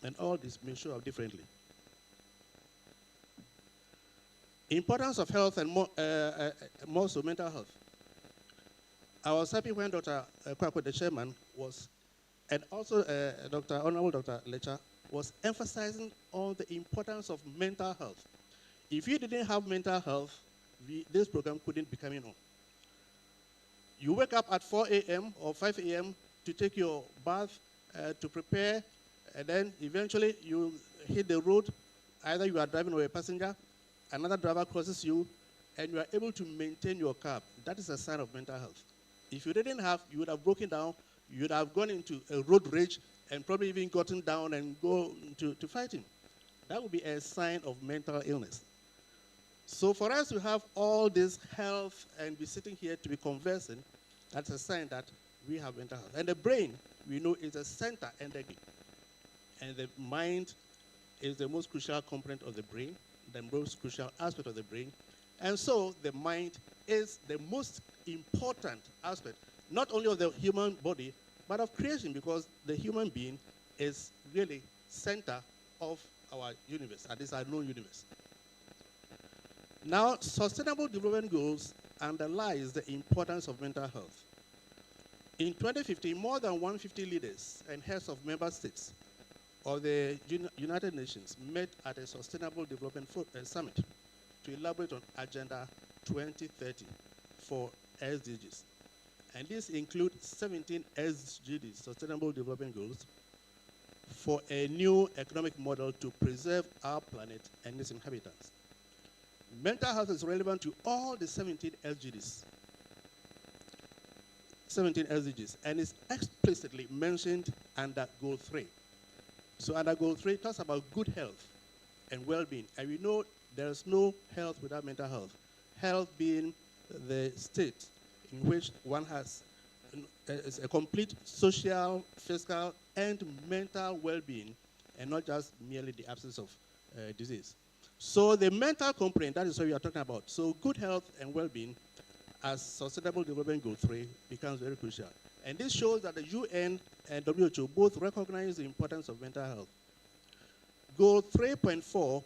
And all this may show up differently. Importance of health and more so mental health. I was happy when Dr. Kwakwe, the chairman, was, and also Honorable Dr. Lecha, was emphasizing on the importance of mental health. If you didn't have mental health, this program couldn't be coming on. You wake up at 4 a.m. or 5 a.m. to take your bath, to prepare, and then eventually you hit the road. Either you are driving or a passenger, another driver crosses you, and you are able to maintain your car. That is a sign of mental health. If you didn't have, you would have broken down, you would have gone into a road rage, and probably even gotten down and go to fighting. That would be a sign of mental illness. So for us to have all this health and be sitting here to be conversing, that's a sign that we have mental health. And the brain, we know, is a center and the mind is the most crucial component of the brain, the most crucial aspect of the brain. And so the mind is the most important aspect, not only of the human body, but of creation, because the human being is really center of our universe, and this is our known universe. Now, Sustainable Development Goals underlies the importance of mental health. In 2015, more than 150 leaders and heads of member states of the United Nations met at a Sustainable Development Summit to elaborate on Agenda 2030 for SDGs. And this includes 17 SDGs, Sustainable Development Goals, for a new economic model to preserve our planet and its inhabitants. Mental health is relevant to all the 17 SDGs, and is explicitly mentioned under Goal 3. So under Goal 3, it talks about good health and well-being. And we know there is no health without mental health. Health being the state in which one has a complete social, physical, and mental well-being, and not just merely the absence of disease. So the mental component, that is what we are talking about. So good health and well-being as Sustainable Development Goal 3 becomes very crucial. And this shows that the UN and WHO both recognize the importance of mental health. Goal 3.4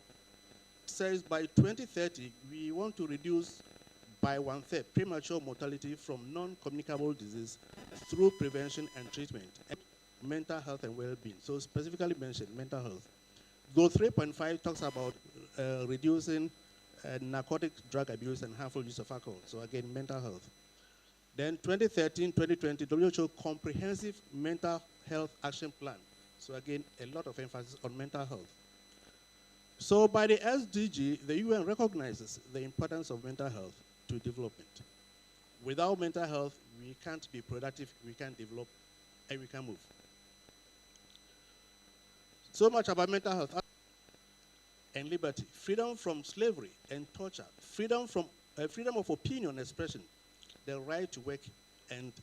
says by 2030, we want to reduce by 1/3 premature mortality from non-communicable disease through prevention and treatment, and mental health and well-being. So specifically mentioned mental health. Goal 3.5 talks about reducing narcotic drug abuse and harmful use of alcohol. So again, mental health. Then 2013-2020, WHO Comprehensive Mental Health Action Plan. So again, a lot of emphasis on mental health. So by the SDG, the UN recognizes the importance of mental health to development. Without mental health, we can't be productive, we can't develop, and we can't move. So much about mental health and liberty. Freedom from slavery and torture. Freedom of opinion and expression. The right to work and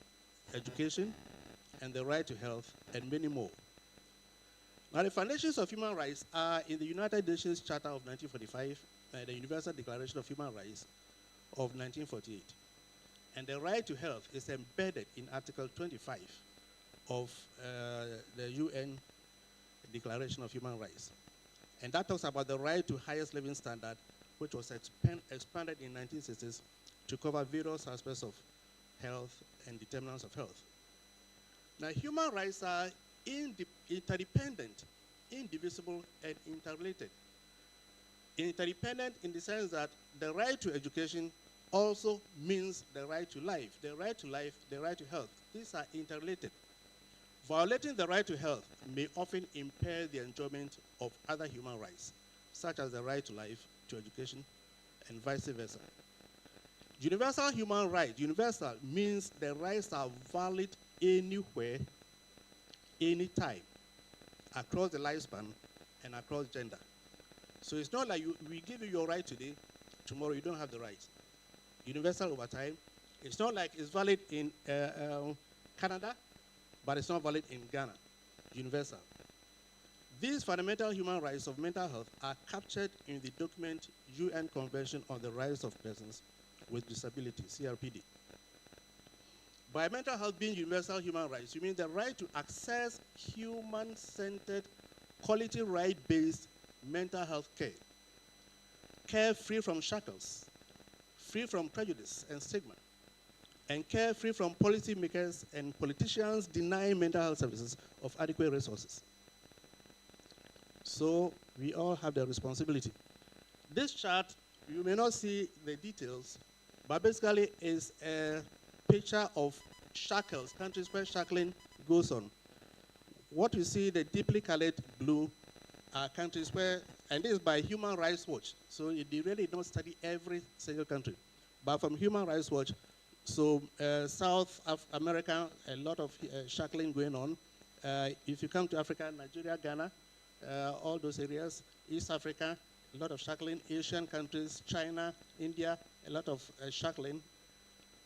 education, and the right to health, and many more. Now, the foundations of human rights are in the United Nations Charter of 1945 and the Universal Declaration of Human Rights of 1948. And the right to health is embedded in Article 25 of the UN Declaration of Human Rights. And that talks about the right to highest living standard, which was expanded in 1960s to cover various aspects of health and determinants of health. Now, human rights are interdependent, indivisible, and interrelated. Interdependent in the sense that the right to education also means the right to life, the right to life, the right to health. These are interrelated. Violating the right to health may often impair the enjoyment of other human rights, such as the right to life, to education, and vice versa. Universal human rights, universal means the rights are valid anywhere, anytime, across the lifespan, and across gender. So it's not like we give you your right today, tomorrow you don't have the right. Universal over time. It's not like it's valid in Canada, but it's not valid in Ghana. Universal. These fundamental human rights of mental health are captured in the document UN Convention on the Rights of Persons with Disabilities, CRPD. By mental health being universal human rights, you mean the right to access human-centered quality right-based mental health care free from shackles, free from prejudice and stigma, and care free from policymakers and politicians denying mental health services of adequate resources. So we all have the responsibility. This chart, you may not see the details, but basically is a picture of shackles, countries where shackling goes on. What you see, the deeply colored blue, are countries where, and this is by Human Rights Watch, so they really don't study every single country. But from Human Rights Watch, so South America, a lot of shackling going on. If you come to Africa, Nigeria, Ghana, all those areas, East Africa, a lot of shackling, Asian countries, China, India, a lot of shackling.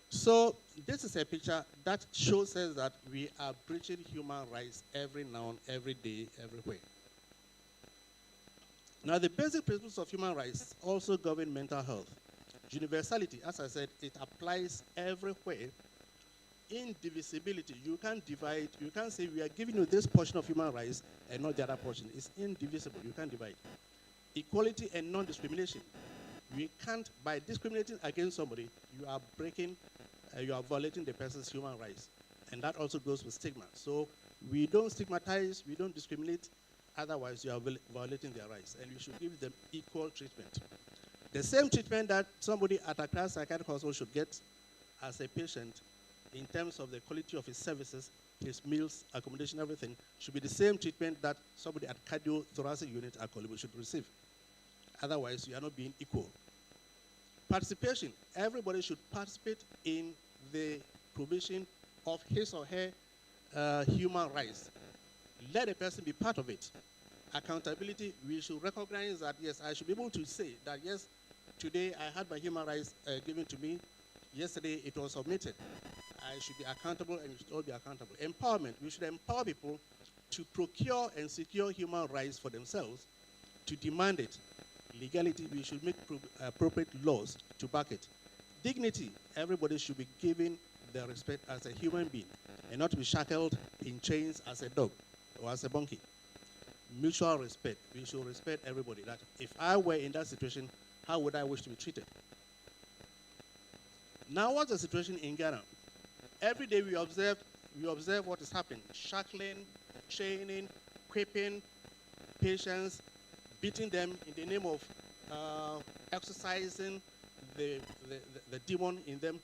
So this is a picture that shows us that we are breaching human rights every now, every day, everywhere. Now the basic principles of human rights also govern mental health. Universality, as I said, it applies everywhere. Indivisibility, you can't divide, you can't say we are giving you this portion of human rights and not the other portion. It's indivisible, you can't divide. Equality and non-discrimination. We can't, by discriminating against somebody, you are breaking, you are violating the person's human rights. And that also goes with stigma. So we don't stigmatize, we don't discriminate, otherwise you are violating their rights. And we should give them equal treatment. The same treatment that somebody at Accra Psychiatric Hospital should get as a patient in terms of the quality of his services, his meals, accommodation, everything, should be the same treatment that somebody at cardiothoracic unit at Korle Bu should receive. Otherwise, you are not being equal. Participation. Everybody should participate in the provision of his or her human rights. Let a person be part of it. Accountability, we should recognize that, yes, I should be able to say that, yes, today I had my human rights given to me. Yesterday it was submitted. I should be accountable and we should all be accountable. Empowerment, we should empower people to procure and secure human rights for themselves, to demand it. Legality, we should make appropriate laws to back it. Dignity, everybody should be given their respect as a human being and not to be shackled in chains as a dog or as a monkey. Mutual respect, we should respect everybody. That if I were in that situation, how would I wish to be treated? Now, what's the situation in Ghana? Every day we observe what is happening. Shackling, chaining, whipping patients, beating them in the name of exercising the demon in them.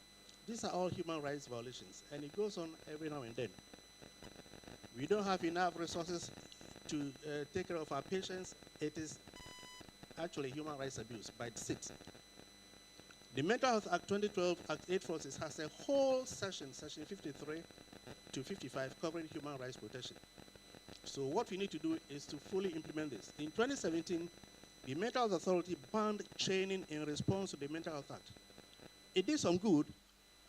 These are all human rights violations, and it goes on every now and then. We don't have enough resources to take care of our patients. It is actually human rights abuse by deceit. The Mental Health Act 2012, Act 846, has a whole section, section 53 to 55, covering human rights protection. So what we need to do is to fully implement this. In 2017, the Mental Health Authority banned chaining in response to the Mental Health Act. It did some good.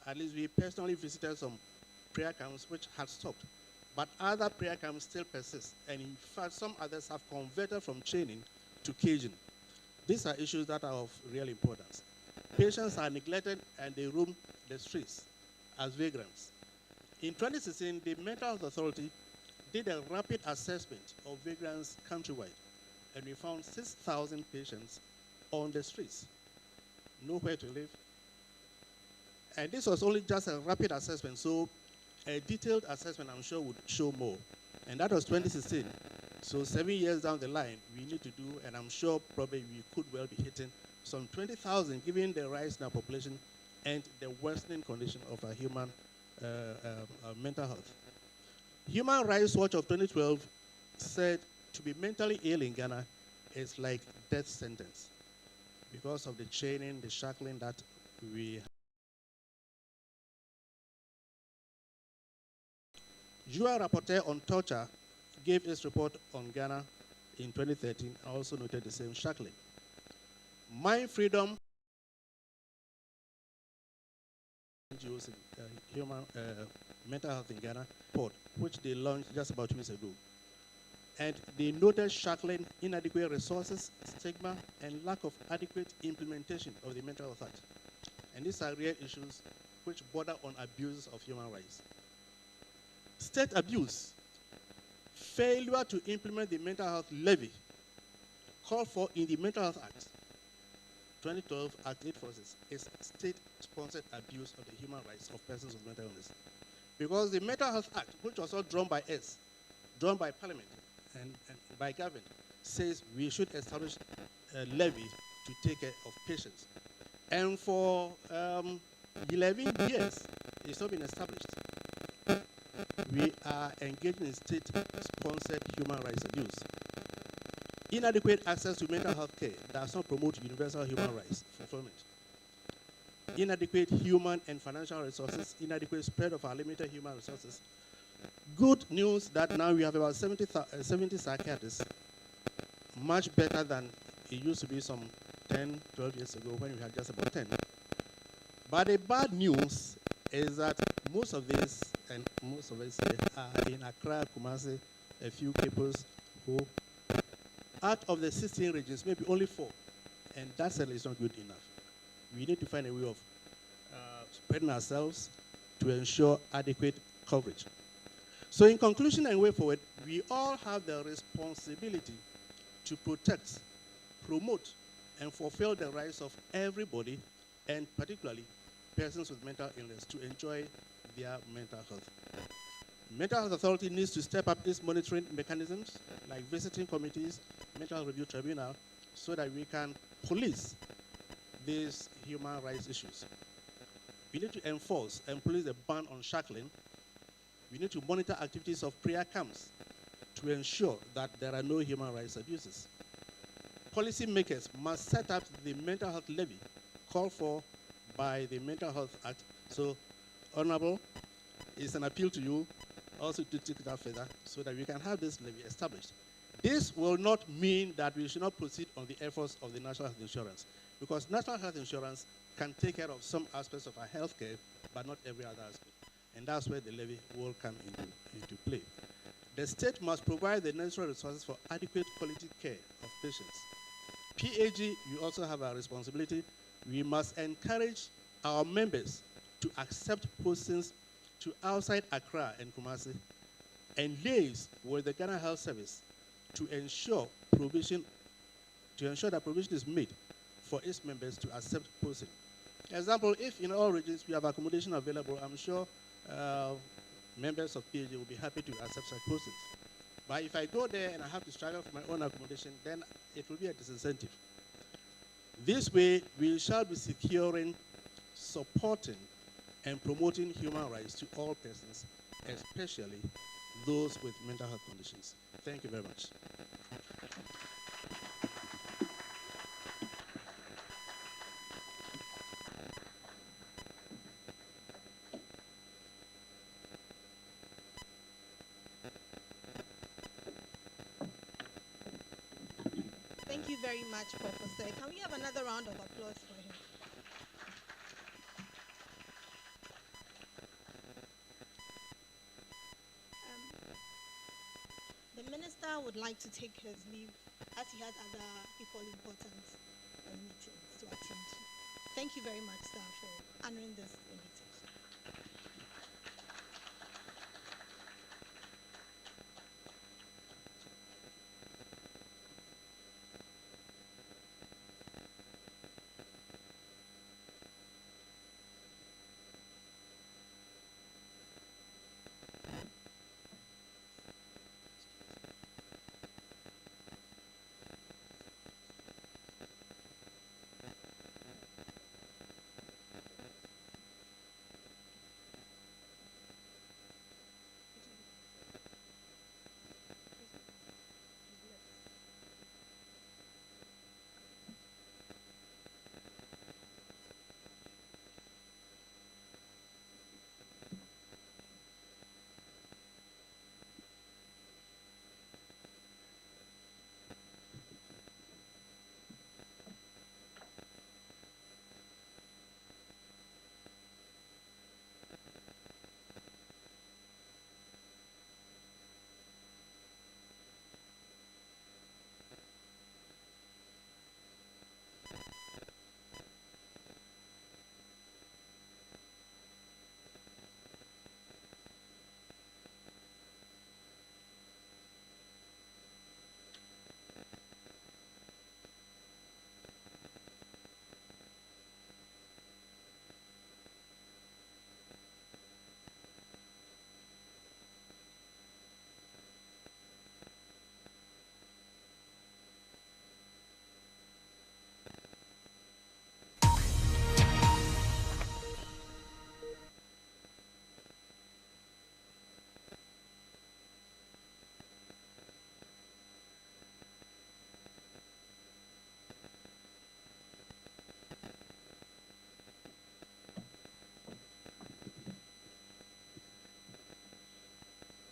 At least we personally visited some prayer camps which had stopped. But other prayer camps still persist. And in fact, some others have converted from chaining to caging. These are issues that are of real importance. Patients are neglected and they roam the streets as vagrants. In 2016, the Mental Health Authority did a rapid assessment of vagrants countrywide, and we found 6,000 patients on the streets, nowhere to live. And this was only just a rapid assessment, so a detailed assessment, I'm sure, would show more. And that was 2016. So 7 years down the line, we need to do, and I'm sure probably we could well be hitting some 20,000, given the rise in our population and the worsening condition of our human mental health. Human Rights Watch of 2012 said to be mentally ill in Ghana is like death sentence because of the chaining, the shackling that we have. UN Rapporteur on Torture gave its report on Ghana in 2013 and also noted the same shackling. Mind Freedom, NGOs, human mental health in Ghana, report, which they launched just about 2 weeks ago. And they noted shackling, inadequate resources, stigma, and lack of adequate implementation of the Mental Health Act. And these are real issues which border on abuses of human rights. State abuse, failure to implement the Mental Health Levy called for in the Mental Health Act 2012, Act 846, is state-sponsored abuse of the human rights of persons with mental illness. Because the Mental Health Act, which was not drawn by us, drawn by Parliament and by government, says we should establish a levy to take care of patients. And for 11 years, it's not been established. We are engaged in state-sponsored human rights abuse. Inadequate access to mental health care does not promote universal human rights fulfillment. Inadequate human and financial resources, inadequate spread of our limited human resources. Good news that now we have about 70 psychiatrists, much better than it used to be some 10, 12 years ago when we had just about 10. But the bad news is that most of these, and most of us are in Accra, Kumasi, a few peoples who, out of the 16 regions, maybe only 4, and that certainly is not good enough. We need to find a way of spreading ourselves to ensure adequate coverage. So in conclusion and way forward, we all have the responsibility to protect, promote, and fulfill the rights of everybody, and particularly persons with mental illness, to enjoy their mental health. Mental Health Authority needs to step up its monitoring mechanisms, like visiting committees, mental health review tribunal, so that we can police these human rights issues. We need to enforce and police the ban on shackling. We need to monitor activities of prayer camps to ensure that there are no human rights abuses. Policymakers must set up the mental health levy called for by the Mental Health Act. So, Honorable, it's an appeal to you also to take it up further so that we can have this levy established. This will not mean that we should not proceed on the efforts of the National Health Insurance, because National Health Insurance can take care of some aspects of our health care, but not every other aspect. And that's where the levy will come into play. The state must provide the necessary resources for adequate quality care of patients. PAG, you also have a responsibility. We must encourage our members to accept postings to outside Accra and Kumasi and liaise with the Ghana Health Service to ensure that provision is made for its members to accept posting. Example, if in all regions we have accommodation available, I'm sure members of PAG will be happy to accept such postings. But if I go there and I have to struggle for my own accommodation, then it will be a disincentive. This way, we shall be securing, supporting, and promoting human rights to all persons, especially those with mental health conditions. Thank you very much. Thank you very much, Professor. Can we have another round of applause for him? The minister would like to take his leave as he has other equally important meetings to attend to. Thank you very much, sir, for honoring this invitation.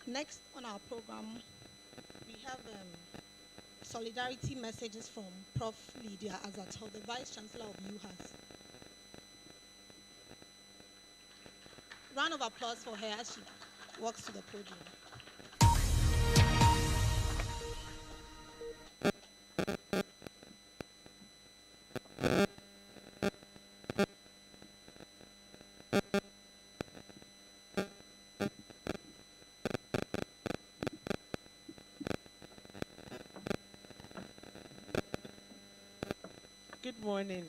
Next on our program, we have solidarity messages from Prof. Lydia Azatel, the Vice Chancellor of UHAS. Round of applause for her as she walks to the podium. Good morning.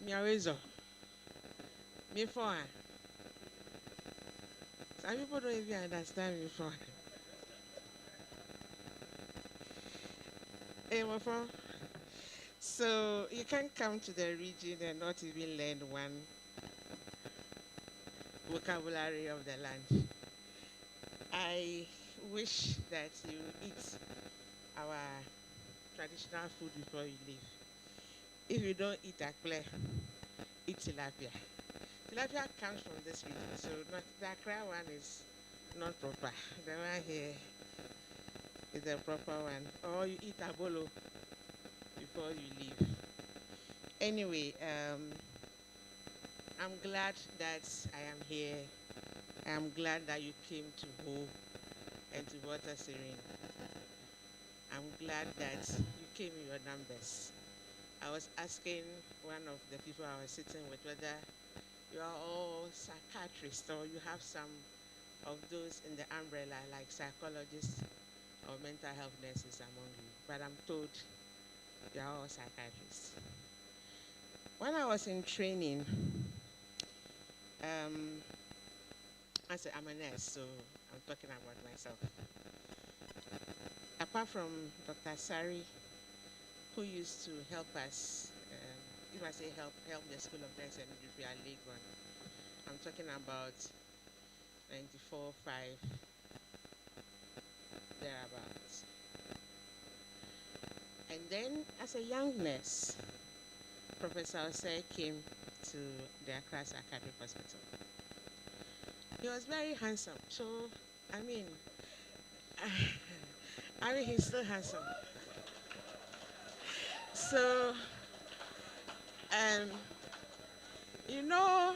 Miawezo. Before. Some people don't even understand before. Hey, my friend. So you can't come to the region and not even learn one vocabulary of the land. I wish that you eat our traditional food before you leave. If you don't eat akple, eat tilapia. Tilapia comes from this region, so not, the Accra one is not proper. The one here is the proper one. Or you eat abolo before you leave. Anyway, I'm glad that I am here. I'm glad that you came to Ho and to Water Serene. I'm glad that you came in your numbers. I was asking one of the people I was sitting with whether you are all psychiatrists or you have some of those in the umbrella like psychologists or mental health nurses among you. But I'm told you are all psychiatrists. When I was in training, I said I'm a nurse, so I'm talking about myself. Apart from Dr. Sari, who used to help us, if I say help the School of Nursing and Midwifery at Legon, I'm talking about 94, 5, thereabouts. And then, as a young nurse, Professor Osei came to the Accra Psychiatric Hospital. He was very handsome, so, I mean, he's still handsome. So, you know,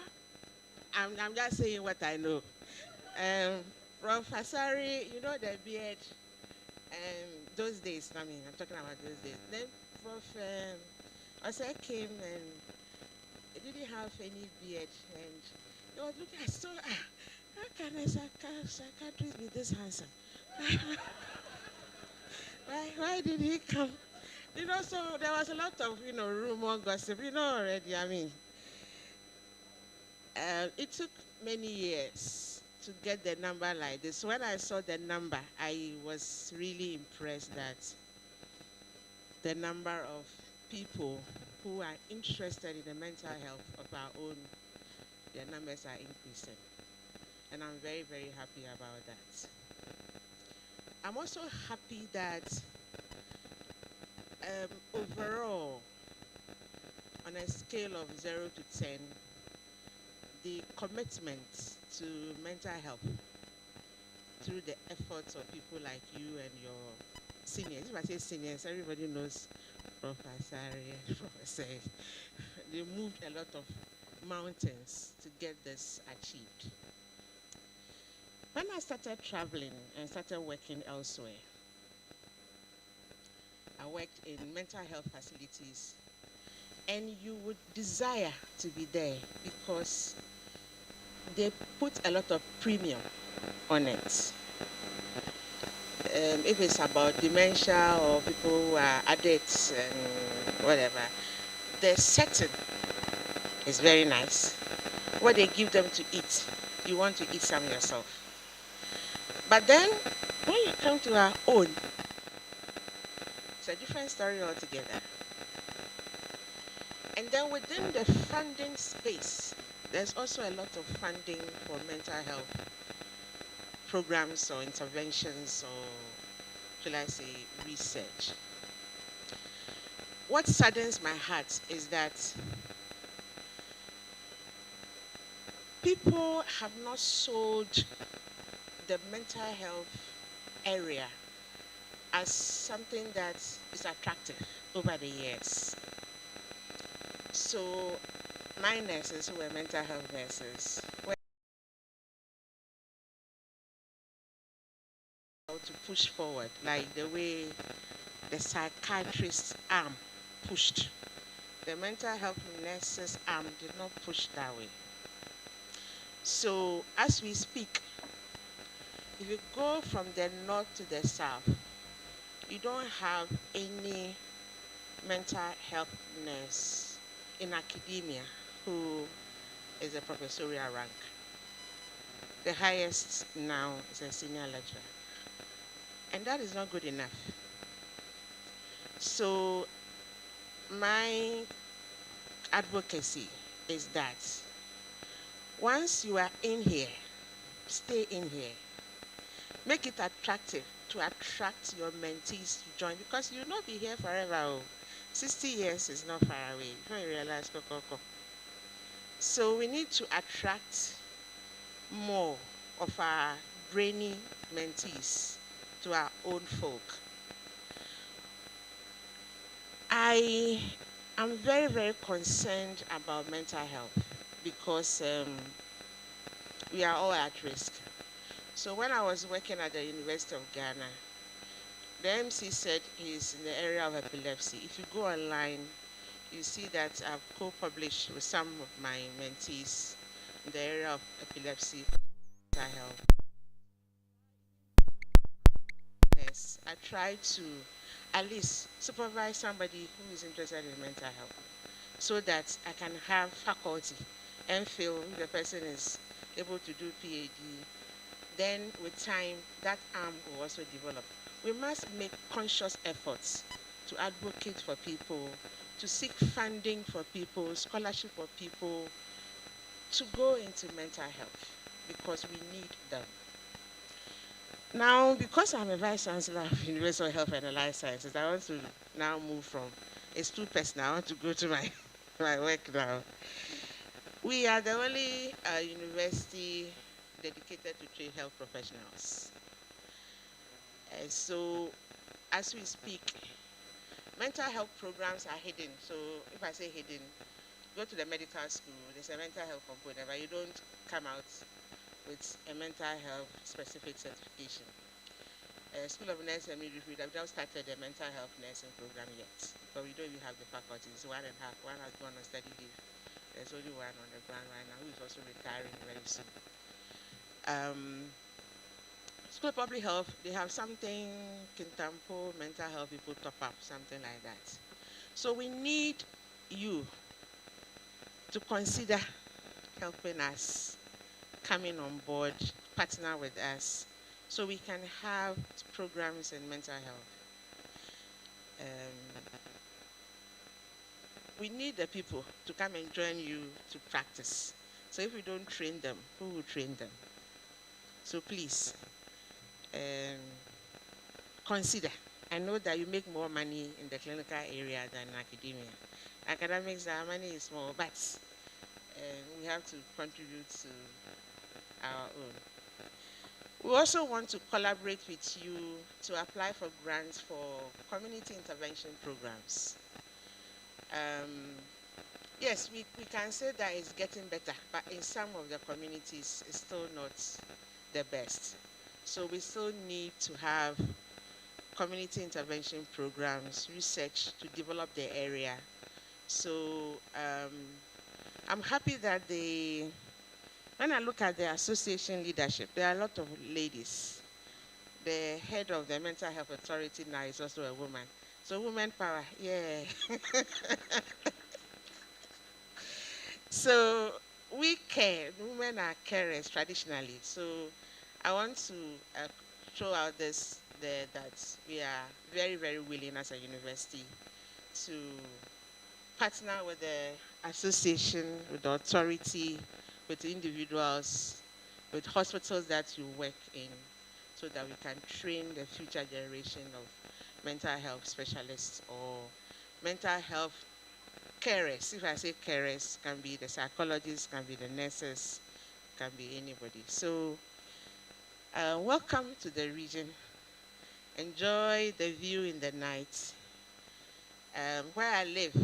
I'm just saying what I know. From Fasari, you know the beard, those days, I mean, I'm talking about those days. Then Prof. Osei came and he didn't have any beard, and he was looking at so, how can a psychiatrist be this handsome? Why did he come? You know, so there was a lot of, rumor, gossip, already, I mean. It took many years to get the number like this. When I saw the number, I was really impressed that the number of people who are interested in the mental health of our own, their numbers are increasing. And I'm very, very happy about that. I'm also happy that overall, on a scale of 0 to 10, the commitment to mental health through the efforts of people like you and your seniors. If I say seniors, everybody knows Professor and Professor. They moved a lot of mountains to get this achieved. When I started traveling and started working elsewhere, I worked in mental health facilities, and you would desire to be there because they put a lot of premium on it. If it's about dementia or people who are addicts and whatever, the setting is very nice. What they give them to eat, you want to eat some yourself. But then, when you come to our own, it's a different story altogether. And then within the funding space, there's also a lot of funding for mental health programs or interventions or, shall I say, research. What saddens my heart is that People have not sold the mental health area as something that is attractive over the years. So my nurses who were mental health nurses were able to push forward, like the way the psychiatrist's arm pushed. The mental health nurses' arm did not push that way. So as we speak, if you go from the north to the south, you don't have any mental health nurse in academia who is a professorial rank. The highest now is a senior lecturer. And that is not good enough. So my advocacy is that once you are in here, stay in here. Make it attractive to attract your mentees to join, because you'll not be here forever. 60 years is not far away before you realize. So we need to attract more of our brainy mentees to our own folk. I am very, very concerned about mental health because we are all at risk. So when I was working at the University of Ghana, the MC said he's in the area of epilepsy. If you go online, you see that I've co-published with some of my mentees in the area of epilepsy, mental health. Yes, I try to at least supervise somebody who is interested in mental health so that I can have faculty and feel the person is able to do PhD. Then with time, that arm will also develop. We must make conscious efforts to advocate for people, to seek funding for people, scholarship for people, to go into mental health because we need them. Now, because I'm a Vice Chancellor of University of Health and Life Sciences, I want to now move from a school person. I want to go to my, my work now. We are the only university dedicated to train health professionals. And so, as we speak, mental health programs are hidden. So, if I say hidden, go to the medical school, there's a mental health component, but you don't come out with a mental health specific certification. School of Nursing and Midwifery, they've just started a mental health nursing program yet, but we don't even have the faculties. One and a half, one has gone on study leave. There's only one on the ground right now who is also retiring very soon. School of Public Health, they have something, Kintampo, mental health people top up, something like that. So we need you to consider helping us, coming on board, partner with us, so we can have programs in mental health. We need the people to come and join you to practice. So if we don't train them, who will train them? So please, consider. I know that you make more money in the clinical area than in academia. Academics, our money is small, but we have to contribute to our own. We also want to collaborate with you to apply for grants for community intervention programs. Yes, we can say that it's getting better, but in some of the communities, it's still not the best. So we still need to have community intervention programs, research to develop the area. So I'm happy that when I look at the association leadership, there are a lot of ladies. The head of the Mental Health Authority now is also a woman. So women power, yeah. So we care, women are carers traditionally. So I want to throw out that we are very, very willing as a university to partner with the association, with the authority, with individuals, with hospitals that you work in, so that we can train the future generation of mental health specialists or mental health carers. If I say carers, can be the psychologists, can be the nurses, can be anybody. So welcome to the region. Enjoy the view in the night. Where I live,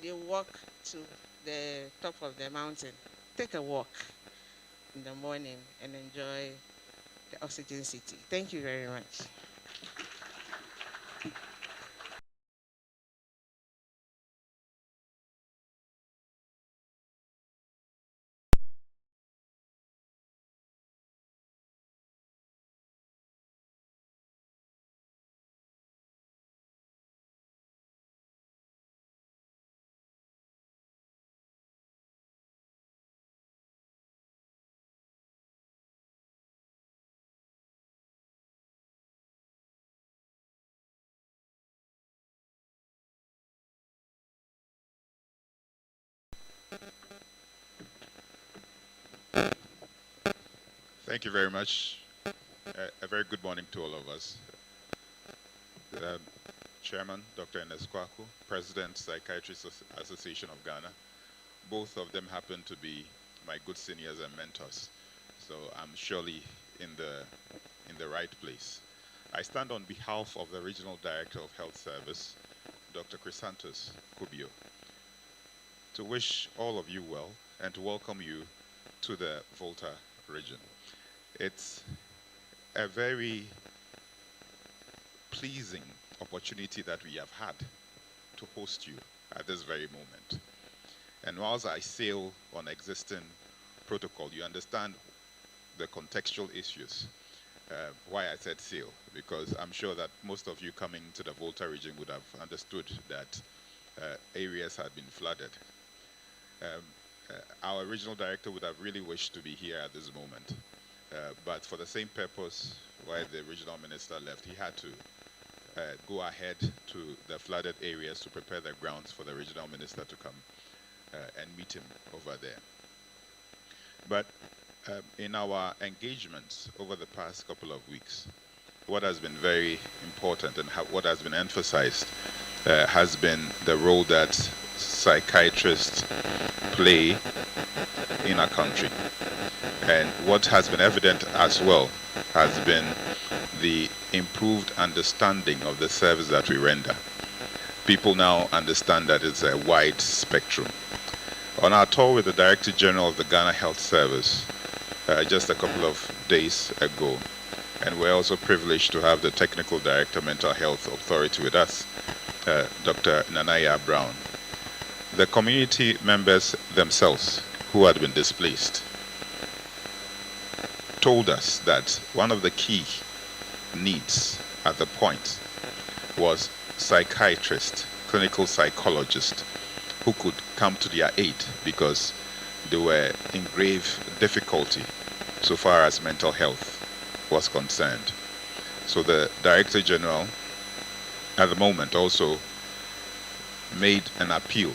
they walk to the top of the mountain. Take a walk in the morning and enjoy the Oxygen City. Thank you very much. Thank you very much. A very good morning to all of us. Chairman, Dr. Ernest Kwaku, President, Psychiatrists Association of Ghana. Both of them happen to be my good seniors and mentors. So I'm surely in the right place. I stand on behalf of the Regional Director of Health Service, Dr. Chrysanthus Kubio, to wish all of you well and to welcome you to the Volta region. It's a very pleasing opportunity that we have had to host you at this very moment. And whilst I sail on existing protocol, you understand the contextual issues. Why I said sail, because I'm sure that most of you coming to the Volta region would have understood that areas had been flooded. Our regional director would have really wished to be here at this moment. But for the same purpose, why the regional minister left, he had to go ahead to the flooded areas to prepare the grounds for the regional minister to come and meet him over there. But in our engagements over the past couple of weeks, what has been very important and what has been emphasized has been the role that psychiatrists play in our country. And what has been evident as well has been the improved understanding of the service that we render. People now understand that it's a wide spectrum. On our tour with the Director General of the Ghana Health Service just a couple of days ago, and we're also privileged to have the Technical Director Mental Health Authority with us, Dr. Nanaya Brown. The community members themselves who had been displaced told us that one of the key needs at the point was psychiatrists, clinical psychologists who could come to their aid because they were in grave difficulty so far as mental health was concerned. So the Director General at the moment also made an appeal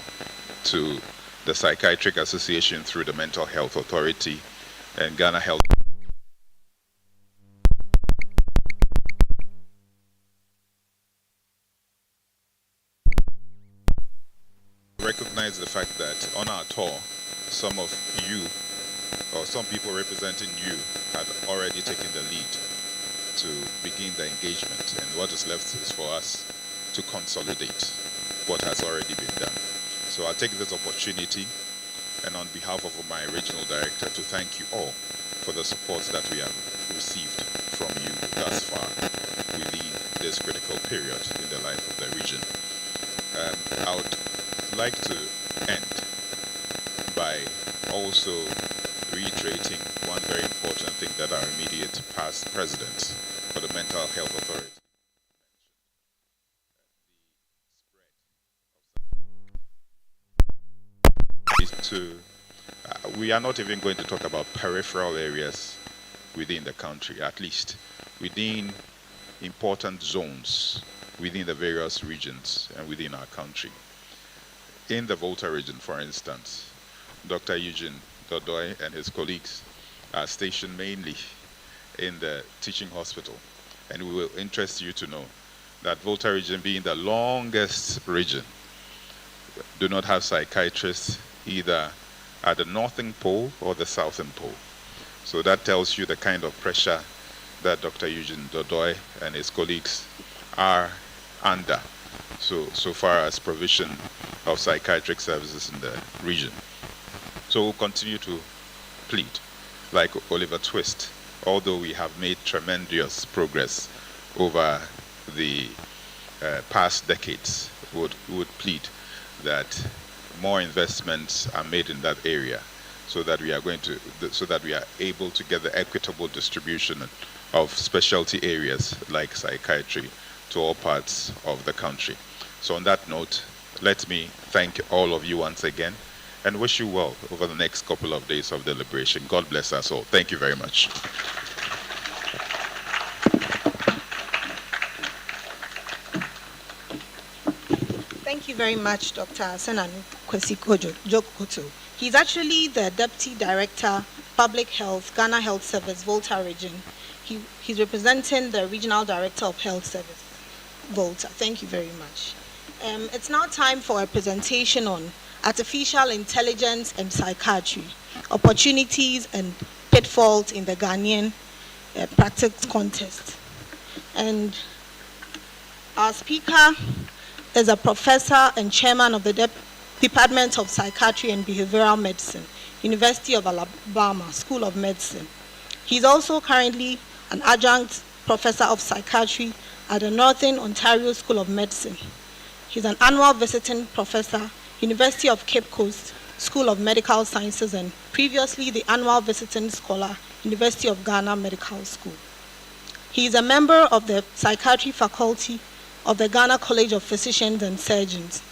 to the Psychiatric Association through the Mental Health Authority and Ghana Health. Recognize the fact that on our tour, some of you, or some people representing you, had already taken the lead to begin the engagement, and what is left is for us to consolidate what has already been done. So I'll take this opportunity, and on behalf of my regional director, to thank you all for the support that we have received from you thus far within this critical period in the life of the region. I would like to end by also reiterating one very important thing that our immediate past president for the Mental Health Authority we are not even going to talk about peripheral areas within the country, at least within important zones within the various regions and within our country. In the Volta region, for instance, Dr. Eugene Dodoi and his colleagues are stationed mainly in the teaching hospital. And we will interest you to know that Volta region, being the longest region, do not have psychiatrists either at the northern pole or the southern pole. So that tells you the kind of pressure that Dr. Eugene Dodoi and his colleagues are under, so far as provision of psychiatric services in the region. So we'll continue to plead, like Oliver Twist, although we have made tremendous progress over the past decades, would plead that more investments are made in that area, so that we are able to get the equitable distribution of specialty areas like psychiatry to all parts of the country. So on that note, let me thank all of you once again and wish you well over the next couple of days of deliberation. God bless us all. Thank you very much. Thank you very much, Dr. Senanu Kwesiko Jokoto. He's actually the Deputy Director, Public Health, Ghana Health Service, Volta Region. He's representing the Regional Director of Health Service, Volta. Thank you very much. It's now time for a presentation on artificial intelligence and psychiatry, opportunities and pitfalls in the Ghanaian practice contest. And our speaker is a professor and chairman of the Department of Psychiatry and Behavioral Medicine, University of Alabama School of Medicine. He's also currently an adjunct professor of psychiatry at the Northern Ontario School of Medicine. He's an annual visiting professor, University of Cape Coast School of Medical Sciences, and previously the annual visiting scholar, University of Ghana Medical School. He is a member of the psychiatry faculty of the Ghana College of Physicians and Surgeons.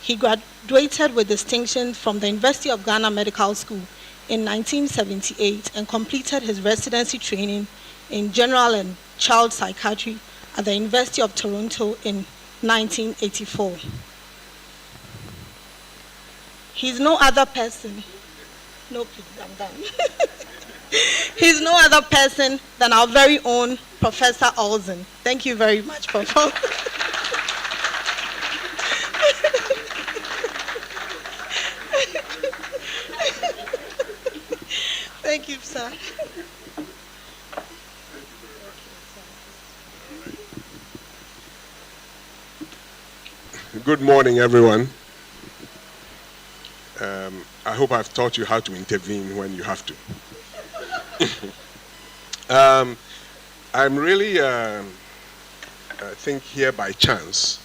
He graduated with distinction from the University of Ghana Medical School in 1978 and completed his residency training in general and child psychiatry at the University of Toronto in 1984. He's no other person. No, please, I'm done. He's no other person than our very own Professor Olsen. Thank you very much, Professor. Thank you, sir. Good morning, everyone. I hope I've taught you how to intervene when you have to. I'm really, I think, here by chance.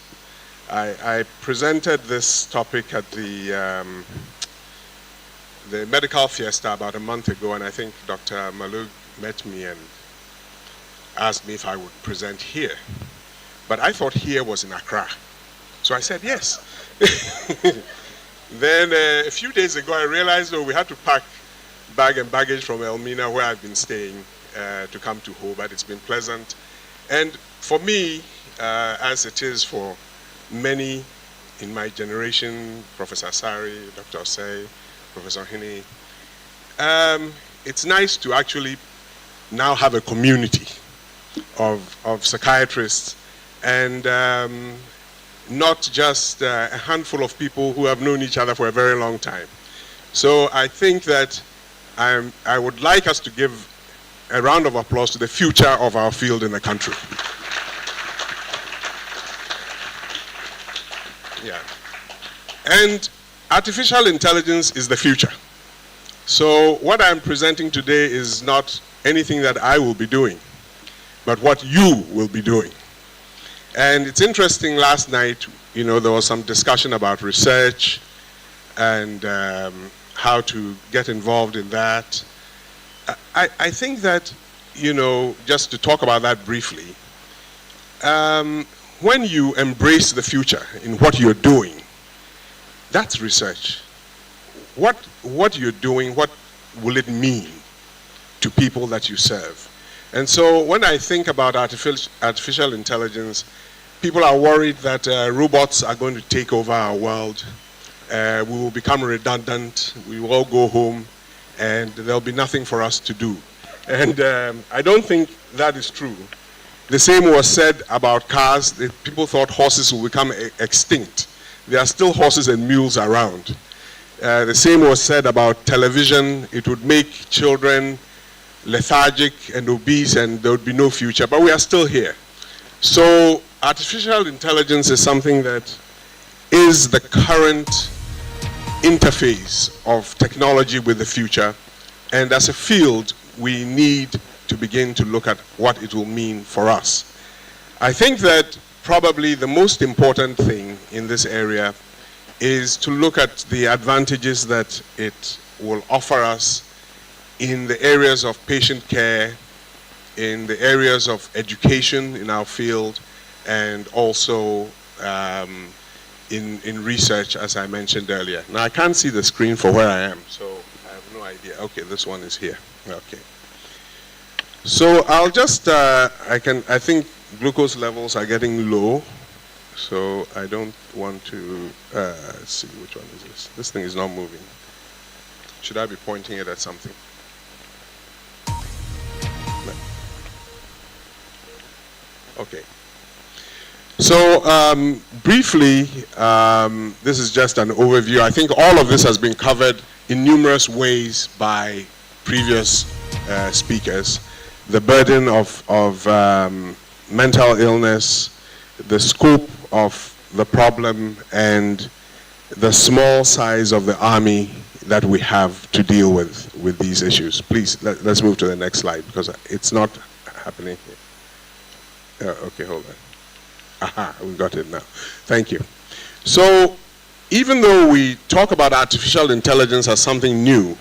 I presented this topic at the medical fiesta about a month ago, and I think Dr. Malug met me and asked me if I would present here. But I thought here was in Accra. So I said yes. Then a few days ago, I realized we had to pack bag and baggage from Elmina, where I've been staying, to come to Ho, but it's been pleasant. And for me, as it is for many in my generation, Professor Sari, Dr. Osei, Professor Hine, it's nice to actually now have a community of psychiatrists and not just a handful of people who have known each other for a very long time. So I think that I would like us to give a round of applause to the future of our field in the country. Yeah. And artificial intelligence is the future. So what I'm presenting today is not anything that I will be doing, but what you will be doing. And it's interesting, last night, there was some discussion about research and how to get involved in that. I think that, just to talk about that briefly, when you embrace the future in what you're doing, that's research. What you're doing, what will it mean to people that you serve? And so when I think about artificial intelligence, people are worried that robots are going to take over our world. We will become redundant. We will all go home, and there'll be nothing for us to do. And I don't think that is true. The same was said about cars. People thought horses will become extinct. There are still horses and mules around. The same was said about television. It would make children lethargic and obese and there would be no future, but we are still here. So artificial intelligence is something that is the current interface of technology with the future, and as a field, we need to begin to look at what it will mean for us. I think that probably the most important thing in this area is to look at the advantages that it will offer us in the areas of patient care, in the areas of education in our field, and also in research, as I mentioned earlier. Now, I can't see the screen for where I am, so I have no idea. Okay, this one is here. Okay. So I'll just, I think glucose levels are getting low, so I don't want to, let's see, which one is this? This thing is not moving. Should I be pointing it at something? No. Okay. So briefly, this is just an overview. I think all of this has been covered in numerous ways by previous speakers. The burden of mental illness, the scope of the problem, and the small size of the army that we have to deal with these issues. Please, let's move to the next slide because it's not happening here. Okay, hold on. Aha, we got it now. Thank you. So even though we talk about artificial intelligence as something new,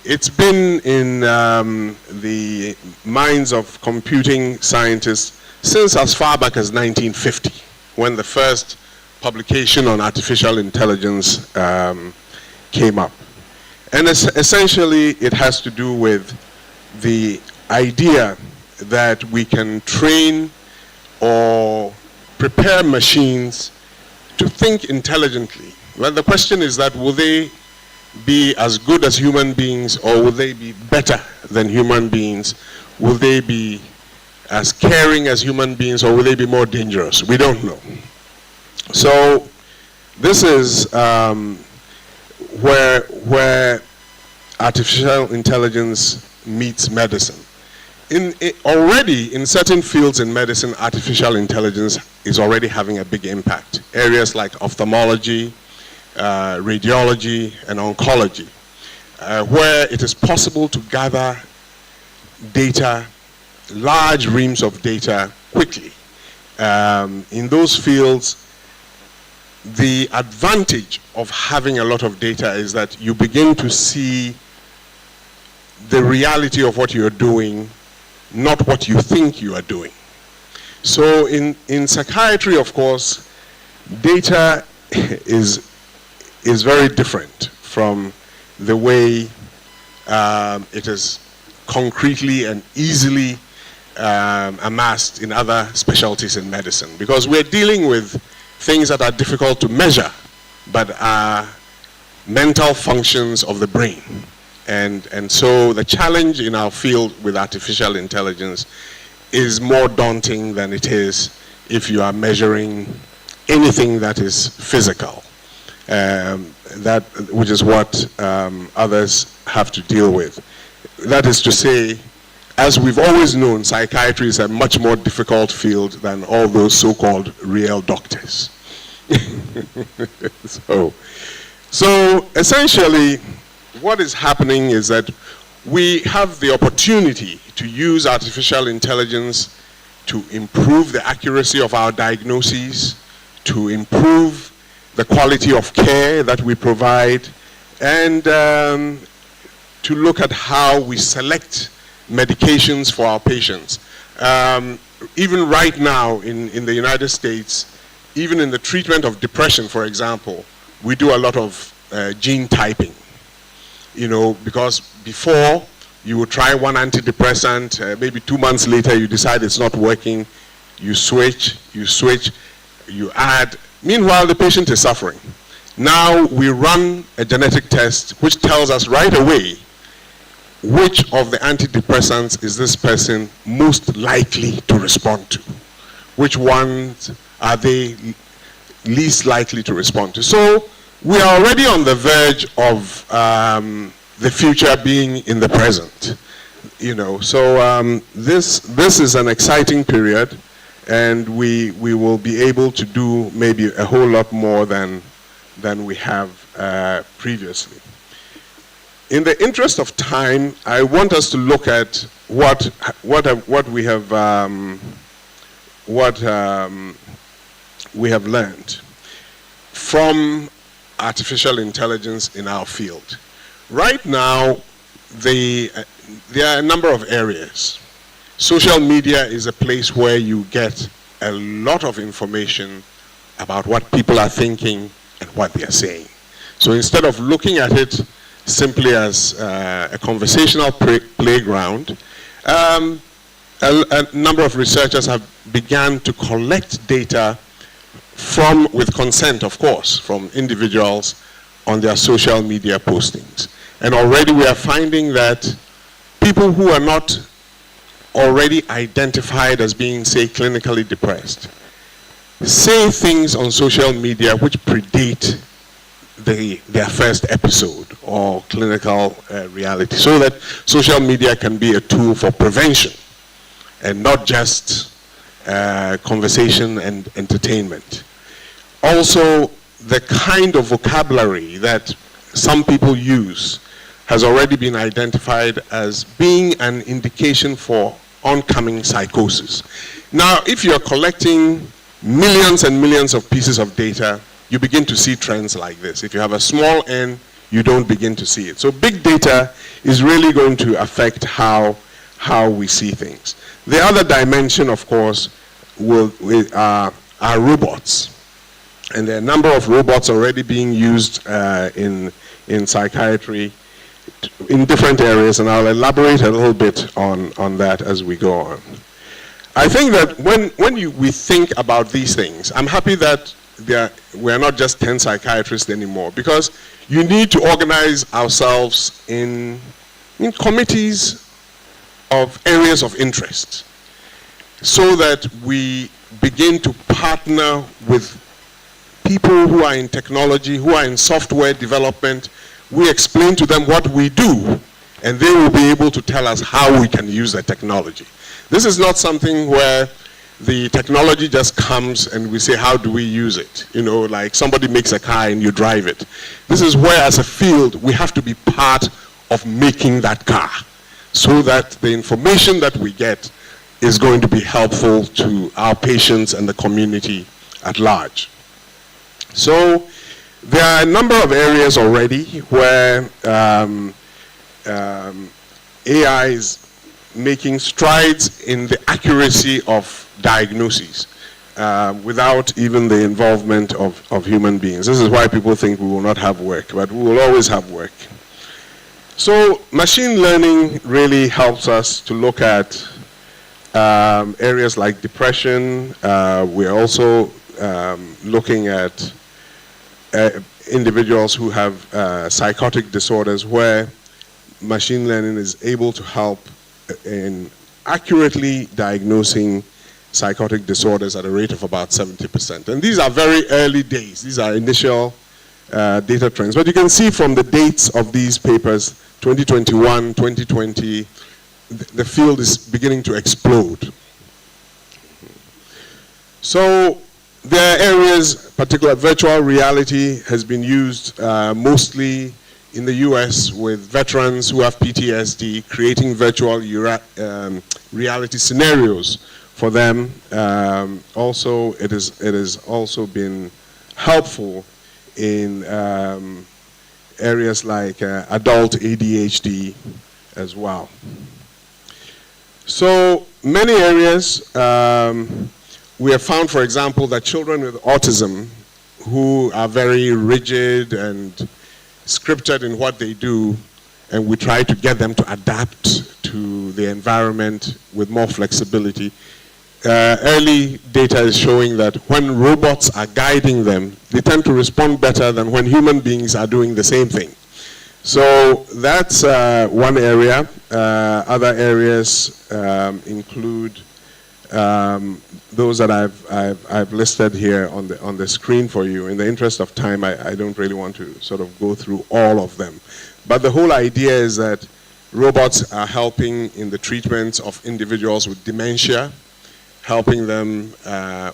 it's been in the minds of computing scientists since as far back as 1950, when the first publication on artificial intelligence came up. And essentially, it has to do with the idea that we can train or prepare machines to think intelligently. Well, the question is that will they be as good as human beings, or will they be better than human beings? Will they be as caring as human beings, or will they be more dangerous? We don't know. So this is where artificial intelligence meets medicine. Already in certain fields in medicine, artificial intelligence is already having a big impact. Areas like ophthalmology, radiology, and oncology, where it is possible to gather data, large reams of data, quickly. In those fields, the advantage of having a lot of data is that you begin to see the reality of what you're doing, not what you think you are doing. So in psychiatry, of course, data is very different from the way it is concretely and easily amassed in other specialties in medicine, because we're dealing with things that are difficult to measure, but are mental functions of the brain. And so the challenge in our field with artificial intelligence is more daunting than it is if you are measuring anything that is physical, which is what others have to deal with. That is to say, as we've always known, psychiatry is a much more difficult field than all those so-called real doctors. So essentially, what is happening is that we have the opportunity to use artificial intelligence to improve the accuracy of our diagnoses, to improve the quality of care that we provide, and to look at how we select medications for our patients. Even right now in the United States, even in the treatment of depression, for example, we do a lot of gene typing. You know, because before you would try one antidepressant, maybe 2 months later you decide it's not working, you switch, you add. Meanwhile, the patient is suffering. Now we run a genetic test which tells us right away which of the antidepressants is this person most likely to respond to. Which ones are they least likely to respond to? So we are already on the verge of the future being in the present. So this is an exciting period, and we will be able to do maybe a whole lot more than we have previously. In the interest of time, I want us to look at what we have learned from artificial intelligence in our field. Right now, there are a number of areas. Social media is a place where you get a lot of information about what people are thinking and what they are saying. So instead of looking at it simply as a conversational playground, a number of researchers have begun to collect data with consent, of course, from individuals on their social media postings. And already we are finding that people who are not already identified as being, say, clinically depressed, say things on social media which predate their first episode or clinical reality, so that social media can be a tool for prevention and not just conversation and entertainment. Also, the kind of vocabulary that some people use has already been identified as being an indication for oncoming psychosis. Now, if you're collecting millions and millions of pieces of data, you begin to see trends like this. If you have a small n, you don't begin to see it. So big data is really going to affect how we see things. The other dimension, of course, are robots. And there are a number of robots already being used in psychiatry in different areas, and I'll elaborate a little bit on that as we go on. I think that when we think about these things, I'm happy that we're not just 10 psychiatrists anymore, because you need to organize ourselves in committees of areas of interest so that we begin to partner with people who are in technology, who are in software development. We explain to them what we do, and they will be able to tell us how we can use the technology. This is not something where the technology just comes and we say, how do we use it? Like somebody makes a car and you drive it. This is where, as a field, we have to be part of making that car, so that the information that we get is going to be helpful to our patients and the community at large. So there are a number of areas already where AI is making strides in the accuracy of diagnoses without even the involvement of human beings. This is why people think we will not have work, but we will always have work. So machine learning really helps us to look at areas like depression. We're also looking at individuals who have psychotic disorders, where machine learning is able to help in accurately diagnosing psychotic disorders at a rate of about 70%. And these are very early days. These are initial data trends. But you can see from the dates of these papers, 2021, 2020, the field is beginning to explode. So there are areas, particular virtual reality has been used mostly in the US with veterans who have PTSD, creating virtual reality scenarios for them. Also, it has also been helpful in areas like adult ADHD as well. So many areas, we have found, for example, that children with autism who are very rigid and scripted in what they do, and we try to get them to adapt to the environment with more flexibility. Early data is showing that when robots are guiding them, they tend to respond better than when human beings are doing the same thing. So that's one area. Other areas include those that I've listed here on the screen for you. In the interest of time, I don't really want to sort of go through all of them. But the whole idea is that Robots are helping in the treatment of individuals with dementia, helping them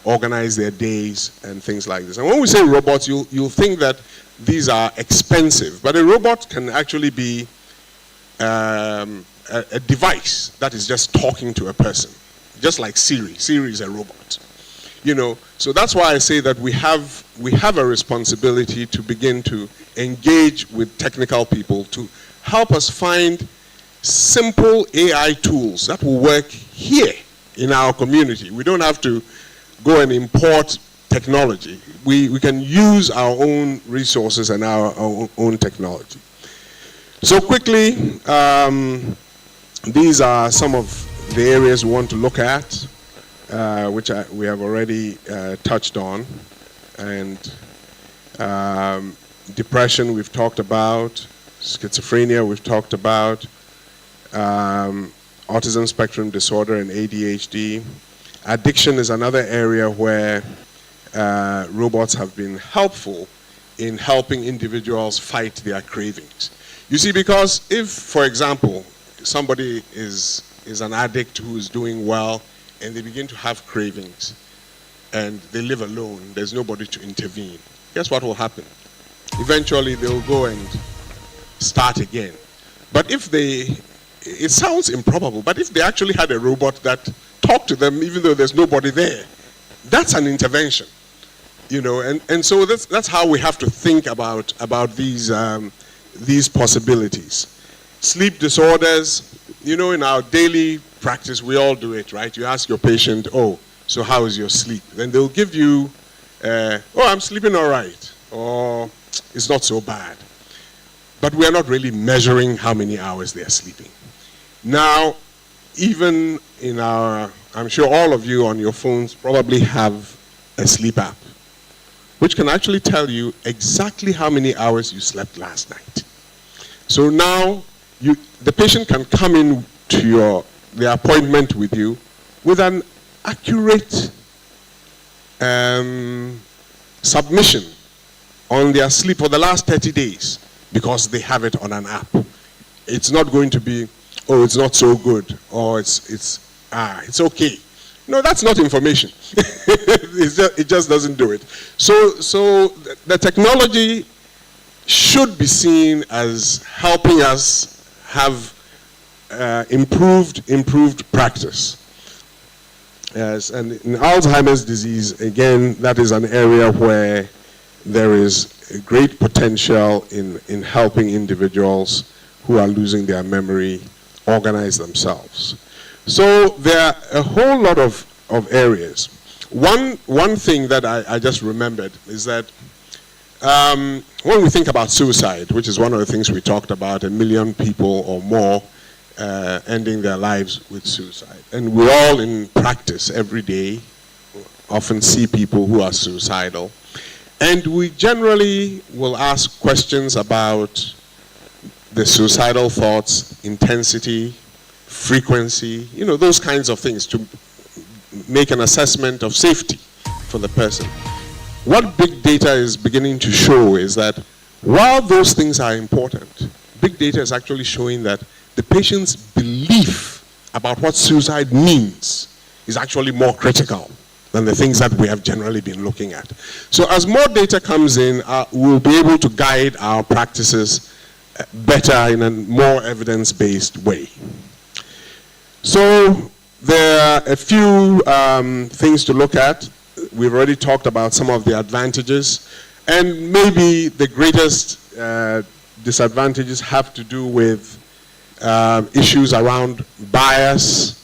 organize their days and things like this. And when we say robots, you'll think that these are expensive, but a robot can actually be a device that is just talking to a person, just like Siri. Siri is a robot, you know. So that's why I say that we have a responsibility to begin to engage with technical people to help us find simple AI tools that will work here in our community. We don't have to go and import technology. We can use our own resources and our own technology. So quickly, these are some of the areas we want to look at, which we have already touched on. And depression we've talked about, schizophrenia we've talked about, autism spectrum disorder and ADHD. Addiction is another area where robots have been helpful in helping individuals fight their cravings. You see, because if, for example, somebody is an addict who is doing well and they begin to have cravings and they live alone, there's nobody to intervene, guess what will happen? Eventually they'll go and start again. But if it sounds improbable, but if they actually had a robot that talked to them even though there's nobody there, that's an intervention, you know. And so that's how we have to think about these possibilities. Sleep disorders, you know, in our daily practice we all do it, right? You ask your patient, oh, so how is your sleep? Then they'll give you, oh, I'm sleeping all right, or it's not so bad. But we are not really measuring how many hours they are sleeping. Now, even in I'm sure all of you on your phones probably have a sleep app, which can actually tell you exactly how many hours you slept last night. So now, the patient can come in to the appointment with you with an accurate submission on their sleep for the last 30 days because they have it on an app. It's not going to be, oh, it's not so good, or it's okay. No, that's not information. It just doesn't do it. So the technology should be seen as helping us have improved practice. Yes, and in Alzheimer's disease, again, that is an area where there is a great potential in helping individuals who are losing their memory organize themselves. So there are a whole lot of areas. One thing that I just remembered is that when we think about suicide, which is one of the things we talked about, 1 million people or more ending their lives with suicide. And we all in practice every day often see people who are suicidal. And we generally will ask questions about the suicidal thoughts, intensity, frequency, you know, those kinds of things to make an assessment of safety for the person. What big data is beginning to show is that while those things are important, big data is actually showing that the patient's belief about what suicide means is actually more critical than the things that we have generally been looking at. So as more data comes in, we'll be able to guide our practices better in a more evidence-based way. So there are a few things to look at. We've already talked about some of the advantages, and maybe the greatest disadvantages have to do with issues around bias,